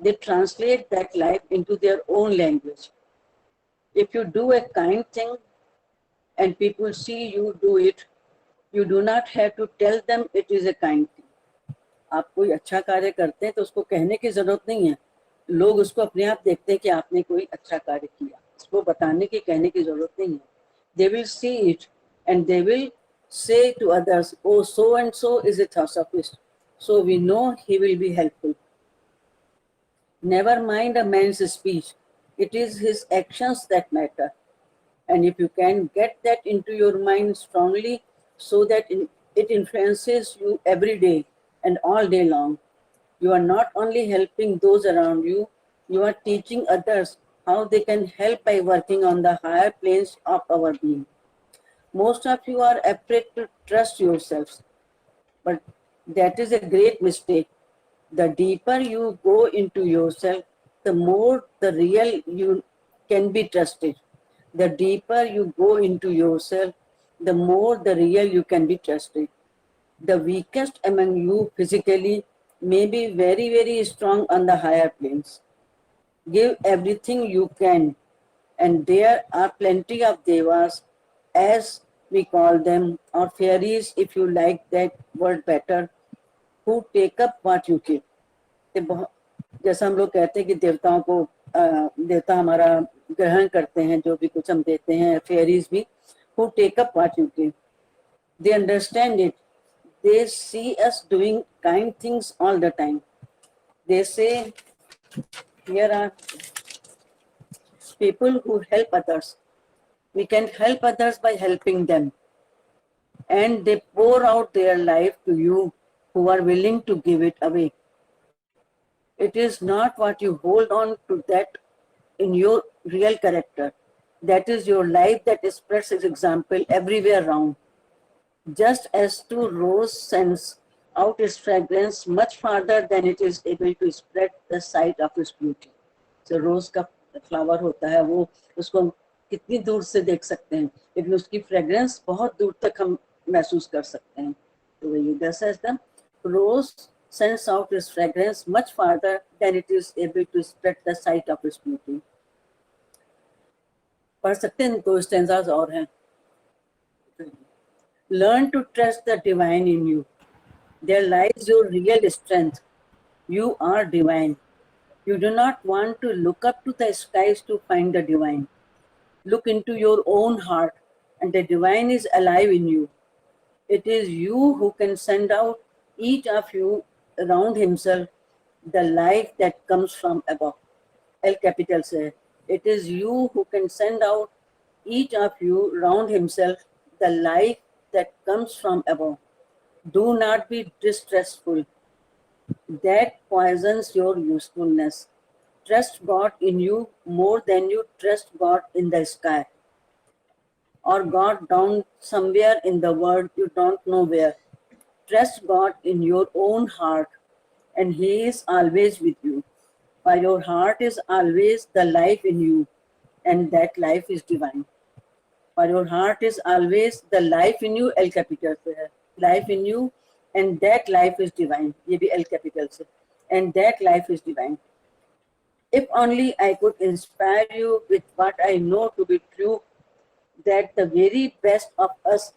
They translate that life into their own language. If you do a kind thing and people see you do it, you do not have to tell them it is a kind thing. आप कोई अच्छा कार्य करते हैं तो उसको कहने की जरूरत नहीं है. लोग उसको अपने आप देखते हैं कि आपने कोई अच्छा कार्य किया. उसको बताने की, कहने की जरूरत नहीं है. They will see it and they will say to others, oh, so and so is a theosophist, so we know he will be helpful. Never mind a man's speech. It is his actions that matter. And if you can get that into your mind strongly so that it influences you every day and all day long, you are not only helping those around you, you are teaching others how they can help by working on the higher planes of our being. Most of you are afraid to trust yourselves, but that is a great mistake. The deeper you go into yourself, the more the real you can be trusted. The deeper you go into yourself, the more the real you can be trusted. The weakest among you physically may be very, very strong on the higher planes. Give everything you can, and there are plenty of devas, as we call them, or fairies if you like that word better, who take up what you give. जैसा हम लोग कहते हैं कि देवताओं को देवता हमारा ग्रहण करते हैं, जो भी कुछ हम देते हैं, फेयरीज भी, who take up what you give. They understand it. They see us doing kind things all the time. They say, here are people who help others. We can help others by helping them. And they pour out their life to you who are willing to give it away. It is not what you hold on to that in your real character. That is your life that spreads its example everywhere around. Just as to rose sends out its fragrance much farther than it is able to spread the sight of its beauty. So rose का flower होता है, वो उसको हम कितनी दूर से देख सकते हैं, लेकिन उसकी फ्रेग्रेंस बहुत दूर तक हम महसूस कर सकते हैं. तो वही जैसा the rose sends out its fragrance much farther than it is able to spread the sight of its beauty. पढ़ सकते हैं, 2 stanzas और हैं. Learn to trust the divine in you. There lies your real strength. You are divine. You do not want to look up to the skies to find the divine. Look into your own heart, and the divine is alive in you. It is you who can send out each of you around himself the life that comes from above. L capital say, it is you who can send out each of you round himself the life that comes from above. Do not be distressful. That poisons your usefulness. Trust God in you more than you trust God in the sky, or God down somewhere in the world you don't know where. Trust God in your own heart, and He is always with you. For your heart is always the life in you, and that life is divine. For your heart is always the life in you, L capital से है, life in you, and that life is divine. ये भी L capital से, and that life is divine. If only I could inspire you with what I know to be true, that the very best of us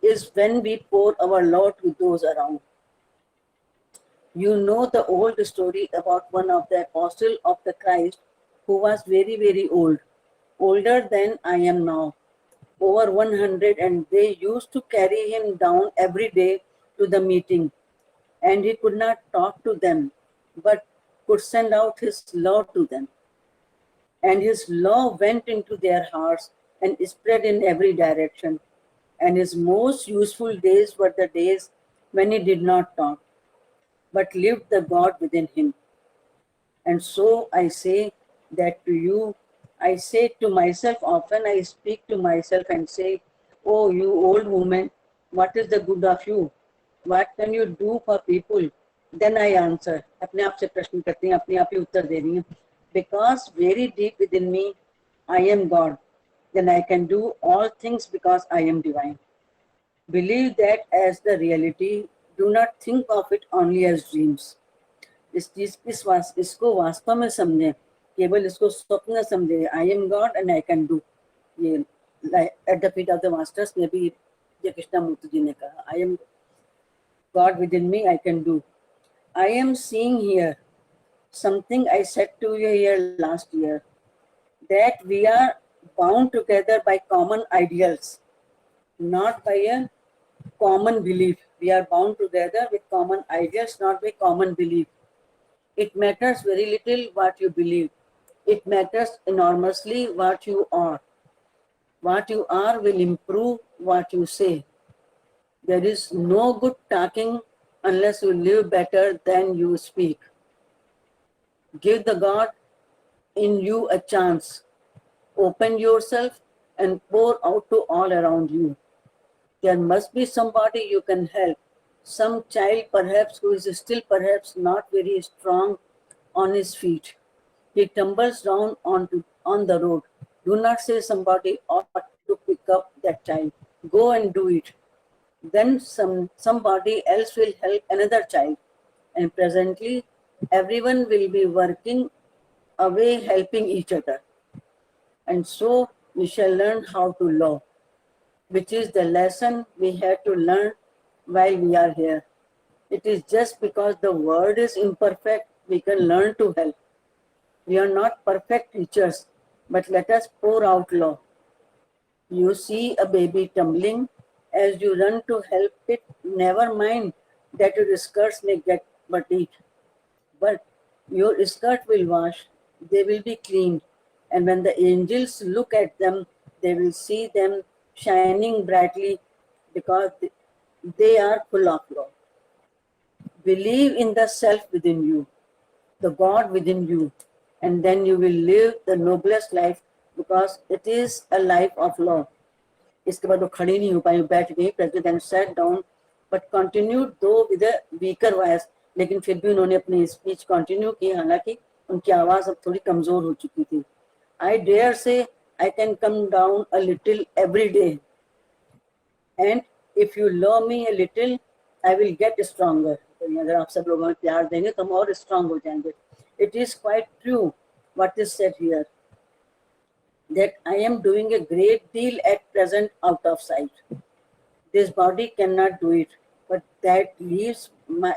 is when we pour our love to those around. You know the old story about one of the apostles of the Christ who was very, very old, older than I am now, over 100, and they used to carry him down every day to the meeting, and he could not talk to them, but could send out his love to them. And his love went into their hearts and spread in every direction. And his most useful days were the days when he did not talk, but lived the God within him. And so I say that to you, I say to myself often, I speak to myself and say, oh, you old woman, what is the good of you? What can you do for people? Then I answer, अपने आप से प्रश्न करती हैं, अपने आप ही उत्तर दे रही हैं. Because very deep within me, I am God. Then I can do all things because I am divine. Believe that as the reality. Do not think of it only as dreams. इसको वास्तव में समझे, केवल इसको स्वप्न समझे. I am God and I can do. ये at the feet of the masters में भी ये कृष्णमूर्ति जी ने कहा, I am God within me, I can do. I am seeing here something I said to you here last year, that we are bound together by common ideals, not by a common belief. We are bound together with common ideas, not by common belief. It matters very little what you believe. It matters enormously what you are. What you are will improve what you say. There is no good talking unless you live better than you speak. Give the God in you a chance. Open yourself and pour out to all around you. There must be somebody you can help. Some child perhaps who is still perhaps not very strong on his feet. He tumbles down on the road. Do not say somebody ought to pick up that child. Go and do it. Then somebody else will help another child. And presently everyone will be working away helping each other. And so we shall learn how to love, which is the lesson we have to learn while we are here. It is just because the world is imperfect we can learn to help. We are not perfect teachers, but let us pour out love. You see a baby tumbling, as you run to help it, never mind that your skirts may get muddied. But your skirt will wash, they will be cleaned, and when the angels look at them, they will see them shining brightly because they are full of love. Believe in the self within you, the God within you, and then you will live the noblest life because it is a life of love. इसके बाद वो खड़ी नहीं हो पाई, बैठ गई, president sat down but continued though with a weaker voice. लेकिन फिर भी उन्होंने अपनी स्पीच कंटिन्यू की, हालांकि उनकी आवाज अब थोड़ी कमजोर हो चुकी थी. I dare say I can come down a little every day, and if you love me a little, I will get stronger. अगर आप सब लोगों में प्यार देंगे तो हम और स्ट्रांग हो जाएंगे. It is quite true what is said here, that I am doing a great deal at present out of sight. This body cannot do it, but that leaves my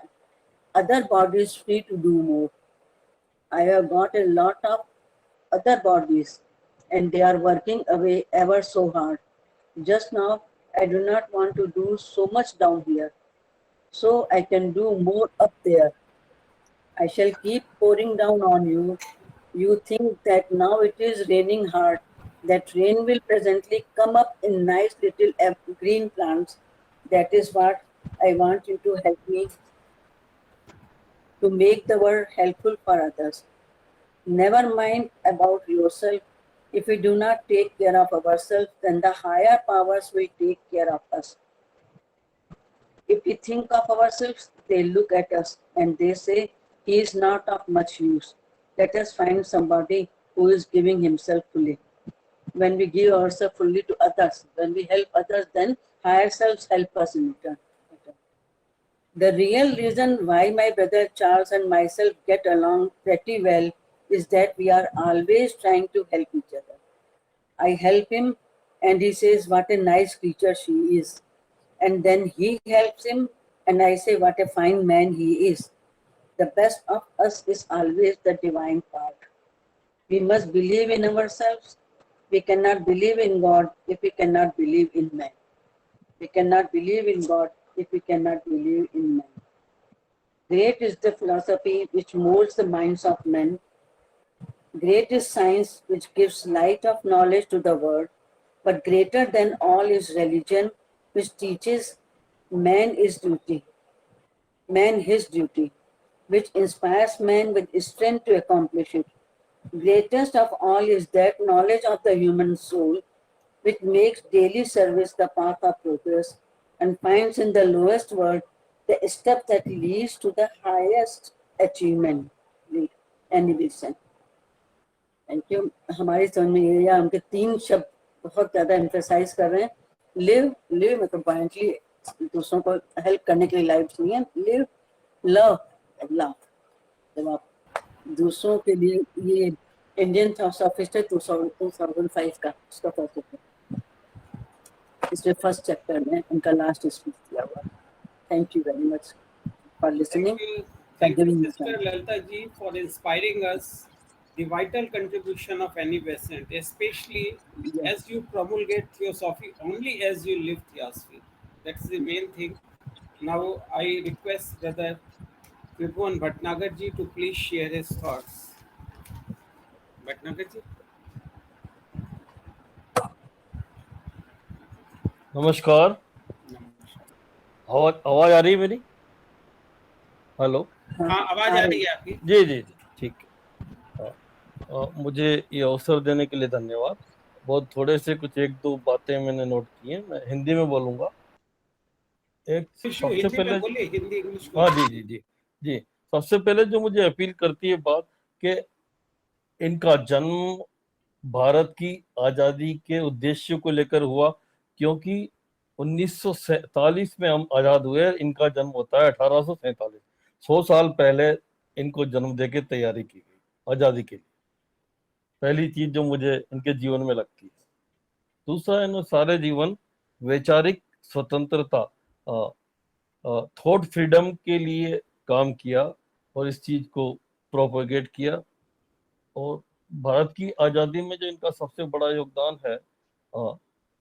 other bodies free to do more. I have got a lot of other bodies and they are working away ever so hard. Just now, I do not want to do so much down here, so I can do more up there. I shall keep pouring down on you. You think that now it is raining hard. That rain will presently come up in nice little green plants. That is what I want you to help me to make the world helpful for others. Never mind about yourself. If we do not take care of ourselves, then the higher powers will take care of us. If we think of ourselves, they look at us and they say, he is not of much use. Let us find somebody who is giving himself fully. When we give ourselves fully to others, when we help others, then higher selves help us in return. The real reason why my brother Charles and myself get along pretty well is that we are always trying to help each other. I help him and he says, what a nice creature she is. And then he helps him and I say, what a fine man he is. The best of us is always the divine part. We must believe in ourselves. We cannot believe in God if we cannot believe in man. We cannot believe in God if we cannot believe in man. Great is the philosophy which molds the minds of men. Great is science which gives light of knowledge to the world. But greater than all is religion which teaches man his duty, which inspires man with strength to accomplish it. Greatest of all is that knowledge of the human soul which makes daily service the path of progress and finds in the lowest world the step that leads to the highest achievement. Elevation. Thank you. हमारी समझ में ये या हमके तीन शब्द बहुत ज़्यादा emphasize कर रहे हैं. Live मतलब violently दूसरों को help करने के लिए lives नहीं है. Live, love, love. जब आप दूसरों के लिए ये इंडियन थियोसॉफिस्ट है 2005 का, उसका फर्स्ट चैप्टर, इसमें फर्स्ट चैप्टर में उनका लास्ट स्पीच दिया हुआ. Thank you very much for listening.
Thank you, Sister Lalita ji, for inspiring us the vital contribution of Annie Besant, especially as you promulgate theosophy only as you live theosophy. That's the main thing. Now I request Brother Vibhuvan Bhatnagar ji to please share his thoughts. Bhatnagar ji.
नमस्कार. आवाज आ रही है मेरी? Hello.
हाँ, आवाज आ रही है आपकी.
जी जी जी, ठीक है. मुझे ये अवसर देने के लिए धन्यवाद। बहुत थोड़े से कुछ एक दो बातें मैंने नोट की हैं, मैं हिंदी में बोलूँगा। एक
इशू
सबसे
हिंदी
पहले,
में बोलिए, हिंदी इंग्लिश
हाँ
कोई
जी जी जी जी, सबसे पहले जो मुझे अपील करती है बात कि इनका जन्म भारत की आज़ादी के उद्देश्य को लेकर हुआ, क्योंकि 1947 में हम आज़ाद हुए, इनका जन्म होता है 1847। 100 साल पहले इनको जन्म देके तैयारी की गई आज़ादी के लिए। पहली चीज जो मुझे इनके जीवन में लगती है। दूसरा, इन्होंने सारे जीवन वैचारिक स्वतंत्रता, थॉट फ्रीडम के लिए काम किया और इस चीज को प्रोपोगेट किया। और भारत की आज़ादी में जो इनका सबसे बड़ा योगदान है,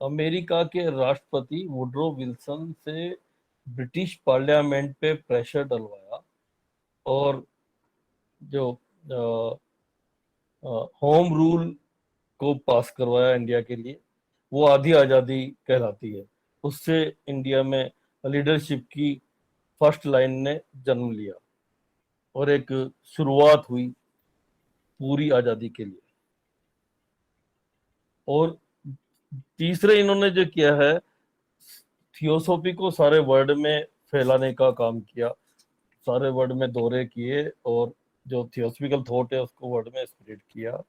अमेरिका के राष्ट्रपति वुडरो विल्सन से ब्रिटिश पार्लियामेंट पे प्रेशर डलवाया और जो होम रूल को पास करवाया इंडिया के लिए, वो आधी आज़ादी कहलाती है। उससे इंडिया में लीडरशिप की फर्स्ट लाइन ने जन्म लिया और एक शुरुआत हुई पूरी आज़ादी के लिए। और तीसरे, इन्होंने जो किया है, थियोसॉफी को सारे वर्ल्ड में फैलाने का काम किया, सारे वर्ल्ड में दौरे किए और जो थियोसॉफिकल थॉट है उसको वर्ल्ड में स्प्रेड किया।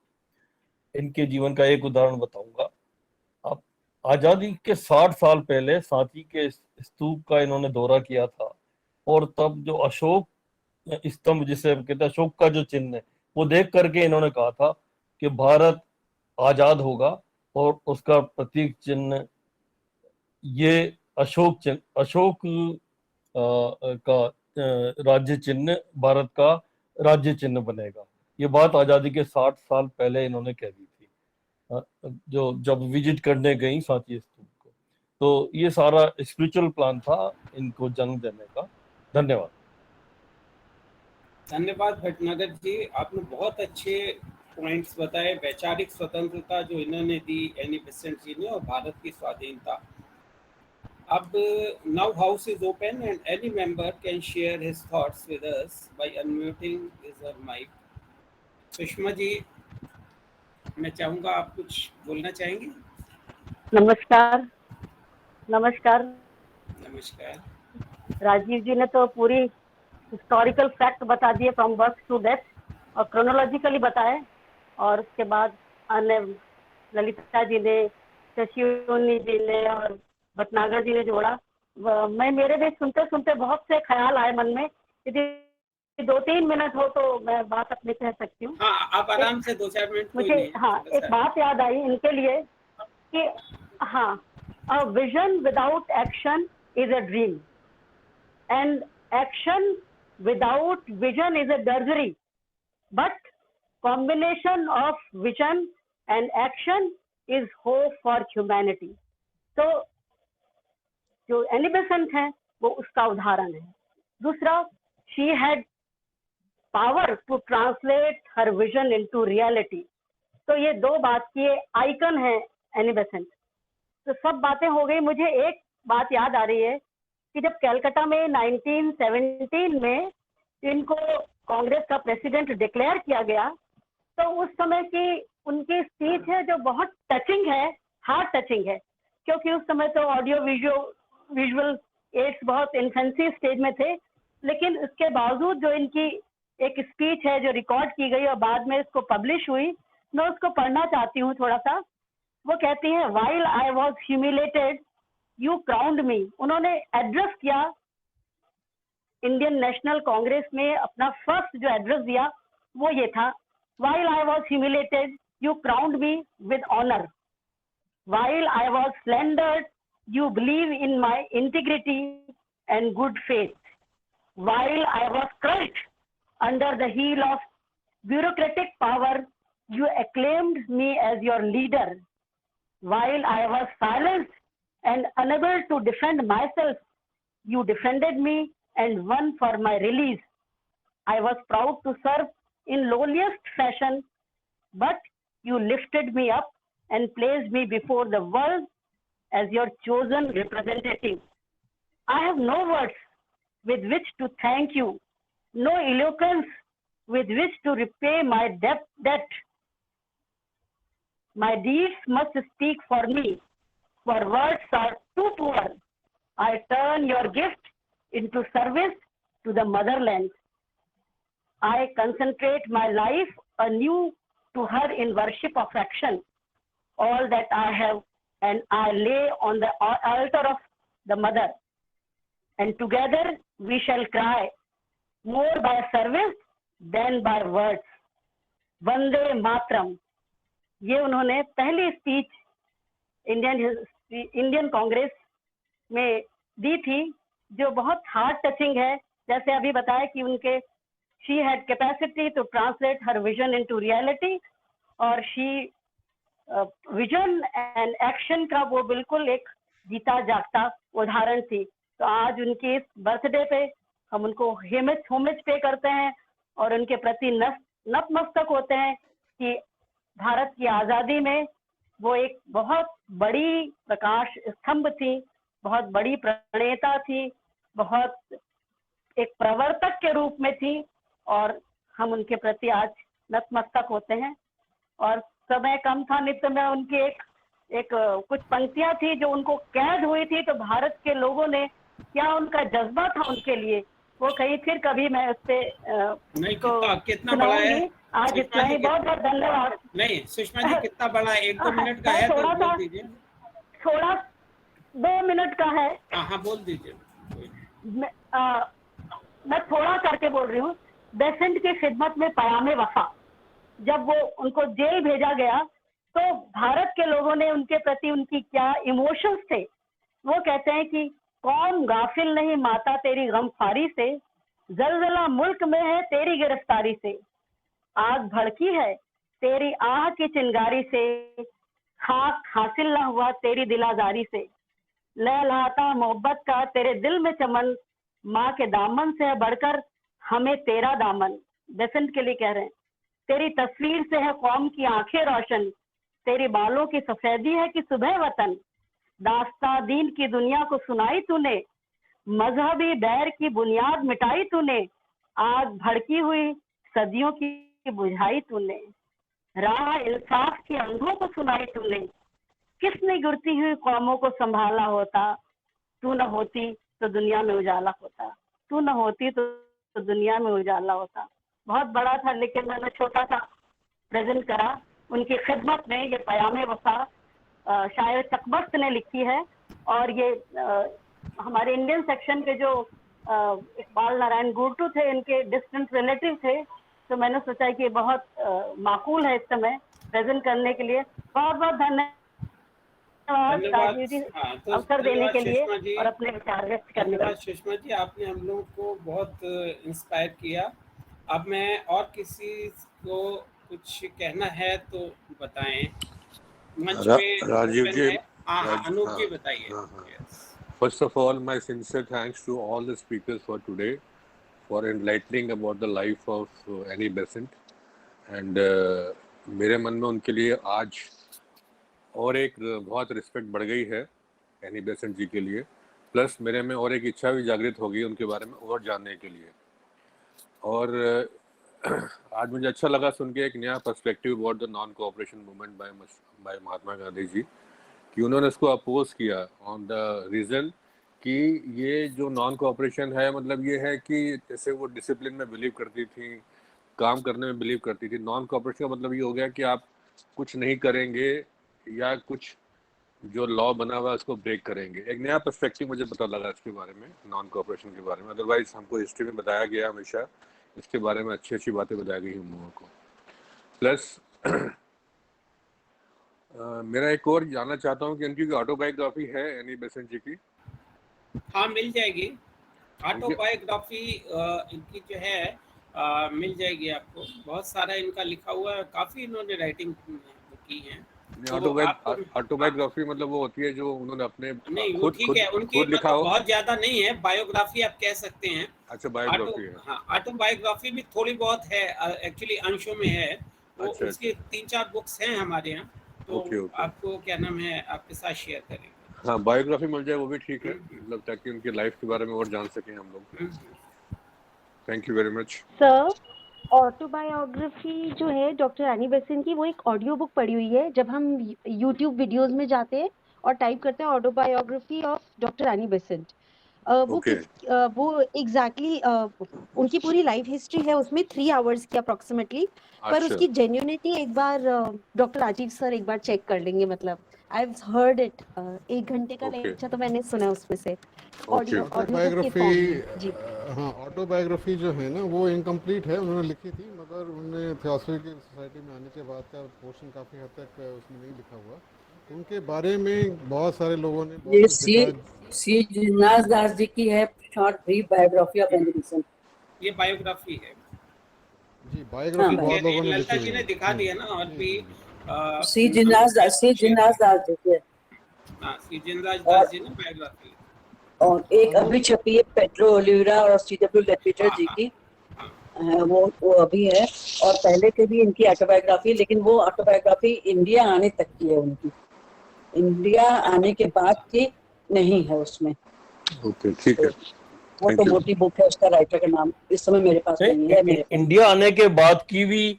इनके जीवन का एक उदाहरण बताऊंगा। अब आजादी के 60 साल पहले सांची के स्तूप का इन्होंने दौरा किया था और तब जो अशोक स्तंभ, जिसे हम कहते हैं अशोक का जो चिन्ह है, वो देख करके इन्होंने कहा था कि भारत आजाद होगा और उसका प्रतीक चिन्ह ये अशोक चिन्ह, अशोक का राज्य चिन्ह भारत का राज्य चिन्ह बनेगा। ये बात आजादी के 60 साल पहले इन्होंने कह दी थी, जो जब विजिट करने गई सांची स्तूप को। तो ये सारा स्पिरिचुअल प्लान था इनको जन्म देने का। धन्यवाद।
धन्यवाद भटनागर जी, आपने बहुत अच्छे पॉइंट्स बताए। वैचारिक स्वतंत्रता जो इन्होंने दी एनी बेसेंट जी ने, और भारत की स्वाधीनता। अब now house is open and any member can share his thoughts with us by unmuting his or mic. Sushma ji, मैं चाहूंगा आप कुछ बोलना चाहेंगे।
नमस्कार। नमस्कार।
नमस्कार।
राजीव जी ने तो पूरी हिस्टोरिकल फैक्ट बता दिए फ्रॉम बर्थ टू डेथ और क्रोनोलॉजिकली बताए, और उसके बाद अन्य ललिता जी ने, शशियोनी जी ने और भटनागर जी ने जोड़ा। मैं मेरे भी सुनते सुनते बहुत से ख्याल आए मन में। यदि 2-3 मिनट हो तो मैं बात अपनी कह सकती हूँ।
हाँ, आप आराम से 2-4 मिनट, कोई
मुझे
नहीं,
हाँ
छोटा
एक
सा।
बात याद आई इनके लिए कि हाँ, a vision without action is a dream and action without vision is a drudgery, but combination of vision and action is hope for humanity. तो जो एनी बेसेंट है वो उसका उदाहरण है। दूसरा, she had power to translate her vision into reality. तो ये दो बात की आइकन है एनी बेसेंट। तो सब बातें हो गई। मुझे एक बात याद आ रही है कि जब कलकत्ता में 1917 में इनको कांग्रेस का प्रेसिडेंट डिक्लेयर किया गया, तो उस समय की उनकी स्पीच है जो बहुत टचिंग है, हार्ट टचिंग है, क्योंकि उस समय तो ऑडियो विजुअल एड्स बहुत इन्फेंसी स्टेज में थे। लेकिन उसके बावजूद जो इनकी एक स्पीच है जो रिकॉर्ड की गई और बाद में इसको पब्लिश हुई, मैं उसको पढ़ना चाहती हूँ थोड़ा सा। वो कहती है, while I was humiliated, you crowned me. उन्होंने एड्रेस किया इंडियन नेशनल कांग्रेस में, अपना फर्स्ट जो एड्रेस दिया वो ये था, while I was humiliated, you crowned me with honor. While I was slandered, you believe in my integrity and good faith. While I was crushed under the heel of bureaucratic power, you acclaimed me as your leader. While I was silenced and unable to defend myself, you defended me and won for my release. I was proud to serve in lowliest fashion, but you lifted me up and placed me before the world as your chosen representative. I have no words with which to thank you, no eloquence with which to repay my debt, My deeds must speak for me, for words are too poor. I turn your gift into service to the motherland. I concentrate my life anew to her in worship of action. All that I have, and I lay on the altar of the mother. And together we shall cry, more by service than by words. Vande Mataram. ये उन्होंने पहली speech Indian Congress में दी थी, जो बहुत heart touching है। जैसे अभी बताया कि उनके she had capacity to translate her vision into reality, और शी विजन एंड एक्शन का वो बिल्कुल एक जीता जागता उदाहरण थी। तो आज उनकी इस बर्थडे पे हम उनको होमेज पे करते हैं और उनके प्रति नतमस्तक होते हैं कि भारत की आज़ादी में वो एक बहुत बड़ी प्रकाश स्तंभ थी, बहुत बड़ी प्रणेता थी, बहुत एक प्रवर्तक के रूप में थी, और हम उनके प्रति आज नतमस्तक होते हैं। और समय कम था, नहीं तो मैं उनकी एक कुछ पंक्तियां थी जो उनको कैद हुई थी, तो भारत के लोगों ने क्या उनका जज्बा था उनके लिए, वो कहीं फिर कभी मैं उस पे
कितना बड़ा है
आज इतना ही। बहुत बहुत धन्यवाद।
नहीं सुषमा जी, कितना बड़ा है? 1-2 मिनट का है तो बोल दीजिए।
थोड़ा 2 मिनट का है।
हाँ बोल दीजिए।
मैं थोड़ा करके बोल रही हूँ। बेसेंट की खिदमत में पयामे वफा, जब वो उनको जेल भेजा गया तो भारत के लोगों ने उनके प्रति उनकी क्या इमोशंस थे। वो कहते हैं कि कौन गाफिल नहीं माता तेरी गमखारी से, जलजला मुल्क में है तेरी गिरफ्तारी से, आग भड़की है तेरी आह की चिंगारी से, खाक हासिल न हुआ तेरी दिलाजारी से, लहलहाता मोहब्बत का तेरे दिल में चमन, माँ के दामन से है बढ़कर हमें तेरा दामन। बेसेंट के लिए कह रहे हैं, तेरी तस्वीर से है कौम की आंखें रोशन, तेरी बालों की सफेदी है कि सुबह वतन, दास्ता दीन की दुनिया को सुनाई तूने, मजहबी बैर की बुनियाद मिटाई तूने, आग भड़की हुई सदियों की बुझाई तूने, राह इंसाफ के अंधों को सुनाई तूने, किसने गिरती हुई कौमों को संभाला होता, तू न होती तो दुनिया में उजाला होता, तू न होती तो दुनिया में उजाला होता। बहुत बड़ा था, लेकिन मैंने छोटा सा प्रेजेंट करा उनकी खिदमत में। ये पयामे वफा शायर तकबस्त ने लिखी है, और ये हमारे इंडियन सेक्शन के जो इकबाल नारायण गुर्टू थे, इनके डिस्टेंट रिलेटिव थे, तो मैंने सोचा कि बहुत माकूल है इस समय प्रेजेंट करने के लिए। बहुत बहुत धन्यवाद राजीव जी, अवसर देने के लिए और अपने विचार व्यक्त करने के लिए।
सुषमा जी, आपने हम लोगों को बहुत इंस्पायर किया। अब मैं और किसी को कुछ कहना है तो बताएं। मंच पे
राजीव जी,
अनूप जी बताइए।
First of all, my sincere thanks to all the speakers for today for enlightening about the life of Annie Besant, and मेरे मन में उनके लिए आज और एक बहुत रिस्पेक्ट बढ़ गई है एनी बेसेंट जी के लिए, प्लस मेरे में और एक इच्छा भी जागृत हो गई उनके बारे में और जानने के लिए। और आज मुझे अच्छा लगा सुन के एक नया perspective about the non cooperation movement by Mahatma Gandhi ji, कि उन्होंने इसको अपोज किया ऑन द रीज़न कि ये जो नॉन कोऑपरेशन है, मतलब ये है कि जैसे वो डिसिप्लिन में बिलीव करती थी, काम करने में बिलीव करती थी। नॉन कोऑपरेशन का मतलब ये हो गया कि आप कुछ नहीं करेंगे या कुछ जो लॉ बना हुआ है उसको ब्रेक करेंगे। एक नया पर्सपेक्टिव मुझे पता लगा इसके बारे में, नॉन कोऑपरेशन के बारे में। अदरवाइज हमको हिस्ट्री में बताया गया हमेशा, इसके बारे में अच्छी अच्छी बातें बताई गई हम लोगों को। प्लस मेरा एक और जानना चाहता हूँ कि इनकी ऑटोबायोग्राफी है एनी बेसेंट जी की?
हाँ, मिल जाएगी ऑटोबायोग्राफी इनकी जो है, मिल जाएगी आपको। बहुत सारा इनका लिखा हुआ है, काफी इन्होंने राइटिंग की है।
ऑटोबायोग्राफी मतलब वो होती है जो उन्होंने अपने
नहीं, ठीक है, उनकी
लिखा हो,
बहुत ज्यादा नहीं है, बायोग्राफी आप कह सकते हैं।
अच्छा, बायोग्राफी है।
हाँ, ऑटोबायोग्राफी भी थोड़ी बहुत है, एक्चुअली अंशों में है वो।
अच्छा,
उसकी 3-4 बुक्स हैं हमारे यहाँ, तो आपको क्या नाम है, आपके साथ शेयर करेंगे।
हाँ, बायोग्राफी मिल जाए वो भी ठीक है, मतलब ताकि उनकी लाइफ के बारे में और जान सकें हम लोग। Thank you very much
sir.
Autobiography जो है डॉक्टर एनी बेसेंट की, वो एक ऑडियो बुक पड़ी हुई है। जब हम यूट्यूब वीडियोस में जाते हैं और टाइप करते हैं autobiography of doctor Annie Besant,
okay
वो एग्जैक्टली उनकी पूरी लाइफ हिस्ट्री है उसमें, 3 आवर्स की अप्रोक्सीमेटली। पर
अच्छा
उसकी जेन्युइनिटी एक बार डॉक्टर राजीव सर एक बार चेक कर लेंगे। मतलब आई हैव हर्ड इट, 1 घंटे का
ओके
लेक्चर तो मैंने सुना उसमें से,
ओके
ऑडियो ऑडियो बुक के फॉर्म
ऑटोबायोग्राफी,
में जी।
हाँ ऑटोबायोग्राफी जो है ना वो इनकम्प्लीट है, उन्होंने लिखी थी मगर उन्होंने थियोसॉफिकल सोसाइटी में आने के बाद का पोर्शन काफ़ी हद तक उसमें नहीं लिखा हुआ। उनके बारे में बहुत सारे लोगों ने बहुत
ये
कुछ
सी
लिखा है।
सी जिन्नास दास जी की है, short brief biography of Annie Besant.
ये बायोग्राफी है।
जी
हाँ
बायोग्राफी बहुत
भाई,
लोगों ने
ललिता
लिखी हुई
जी ने
है।
दिखा दिया ना, और
जी
भी
जी जी।
सी जिन्नास दास जी की है।
हाँ, श्रीजनराज
और
दास जी ने बायोग्राफी।
और एक अभी
अनूप
छपी है पेट्रो ओलिवेरा और CW लेपिटर
हाँ
जी
हाँ
की,
हाँ।
वो अभी है। और पहले के भी इनकी ऑटोबायोग्राफी, लेकिन वो ऑटोबायोग्राफी इंडिया आने तक की है उनकी, इंडिया आने के बाद की नहीं है उसमें।
ओके ठीक है,
तो वो तो
थैंक यू।
मोटी बुक है, उसका राइटर का नाम इस समय मेरे पास नहीं है, मेरे पास।
इंडिया आने के बाद की भी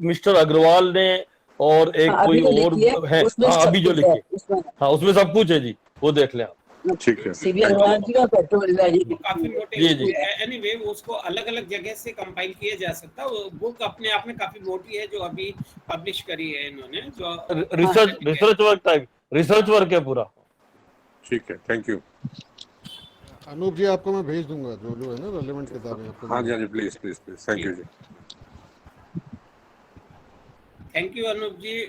मिस्टर अग्रवाल ने, और
हाँ
एक
अभी
कोई
जो
और
लिखी है
है,
उसमें
हाँ
सब
अभी जो
कुछ है,
लिखी,
उसमें
हाँ उसमें सब कुछ है जी, वो देख लें आप।
ठीक है,
CB
थैंक यू।
अग्रवाल जी और पेट्रो ओलिवेरा जी की
वो
लिखी
काफी
हुई है,
मोटे,
जी जी
एनीवे वो उसको अलग अलग जगह से कंपाइल किया जा सकता है। वो बुक अपने आप में काफी मोटी है जो अभी पब्लिश करी है इन्होंने, जो
हाँ
research research work type, research work है पूरा।
ठीक है, थैंक यू।
अनूप जी आपको मैं भेज दूंगा जो है ना रेलेवेंट किताबें आपको
हाँ
मैं
जी, हाँ
भेज
जी,
दूंगा।
Please please please, thank you जी।
Thank you Anup ji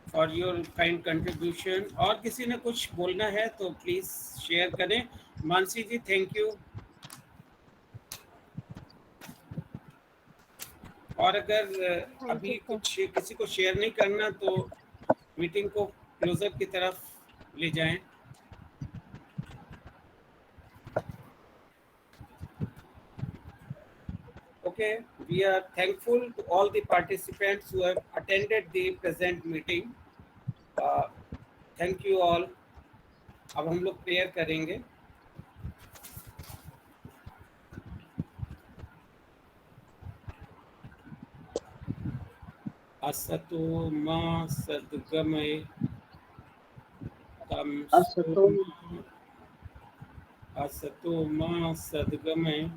for your kind contribution. और किसी ने कुछ बोलना है तो प्लीज शेयर करें। मानसी जी थैंक यू। और अगर
थैंक यू
अभी
सर।
कुछ किसी को शेयर नहीं करना तो मीटिंग को क्लोजर की तरफ ले जाएं। Okay, we are thankful to all the participants who have attended the present meeting. Uh, thank you all. अब हम लोग प्रेयर करेंगे। असतो मा सद्गमय तमसो
असतो
मा असतो मा सद्गमय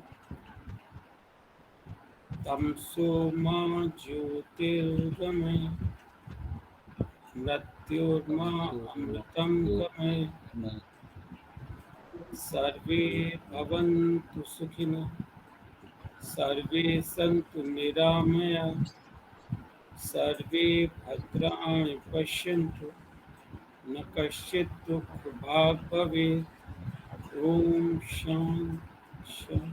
तमसो मा ज्योतिर्गमय मृत्योर्मा अमृतं गमय। सर्वे भवन्तु सुखिनः, सर्वे सन्तु निरामया, सर्वे भद्राणि पश्यन्तु, न कश्चित् दुःखभाग् भवेत्। ॐ शान्ति शान्ति।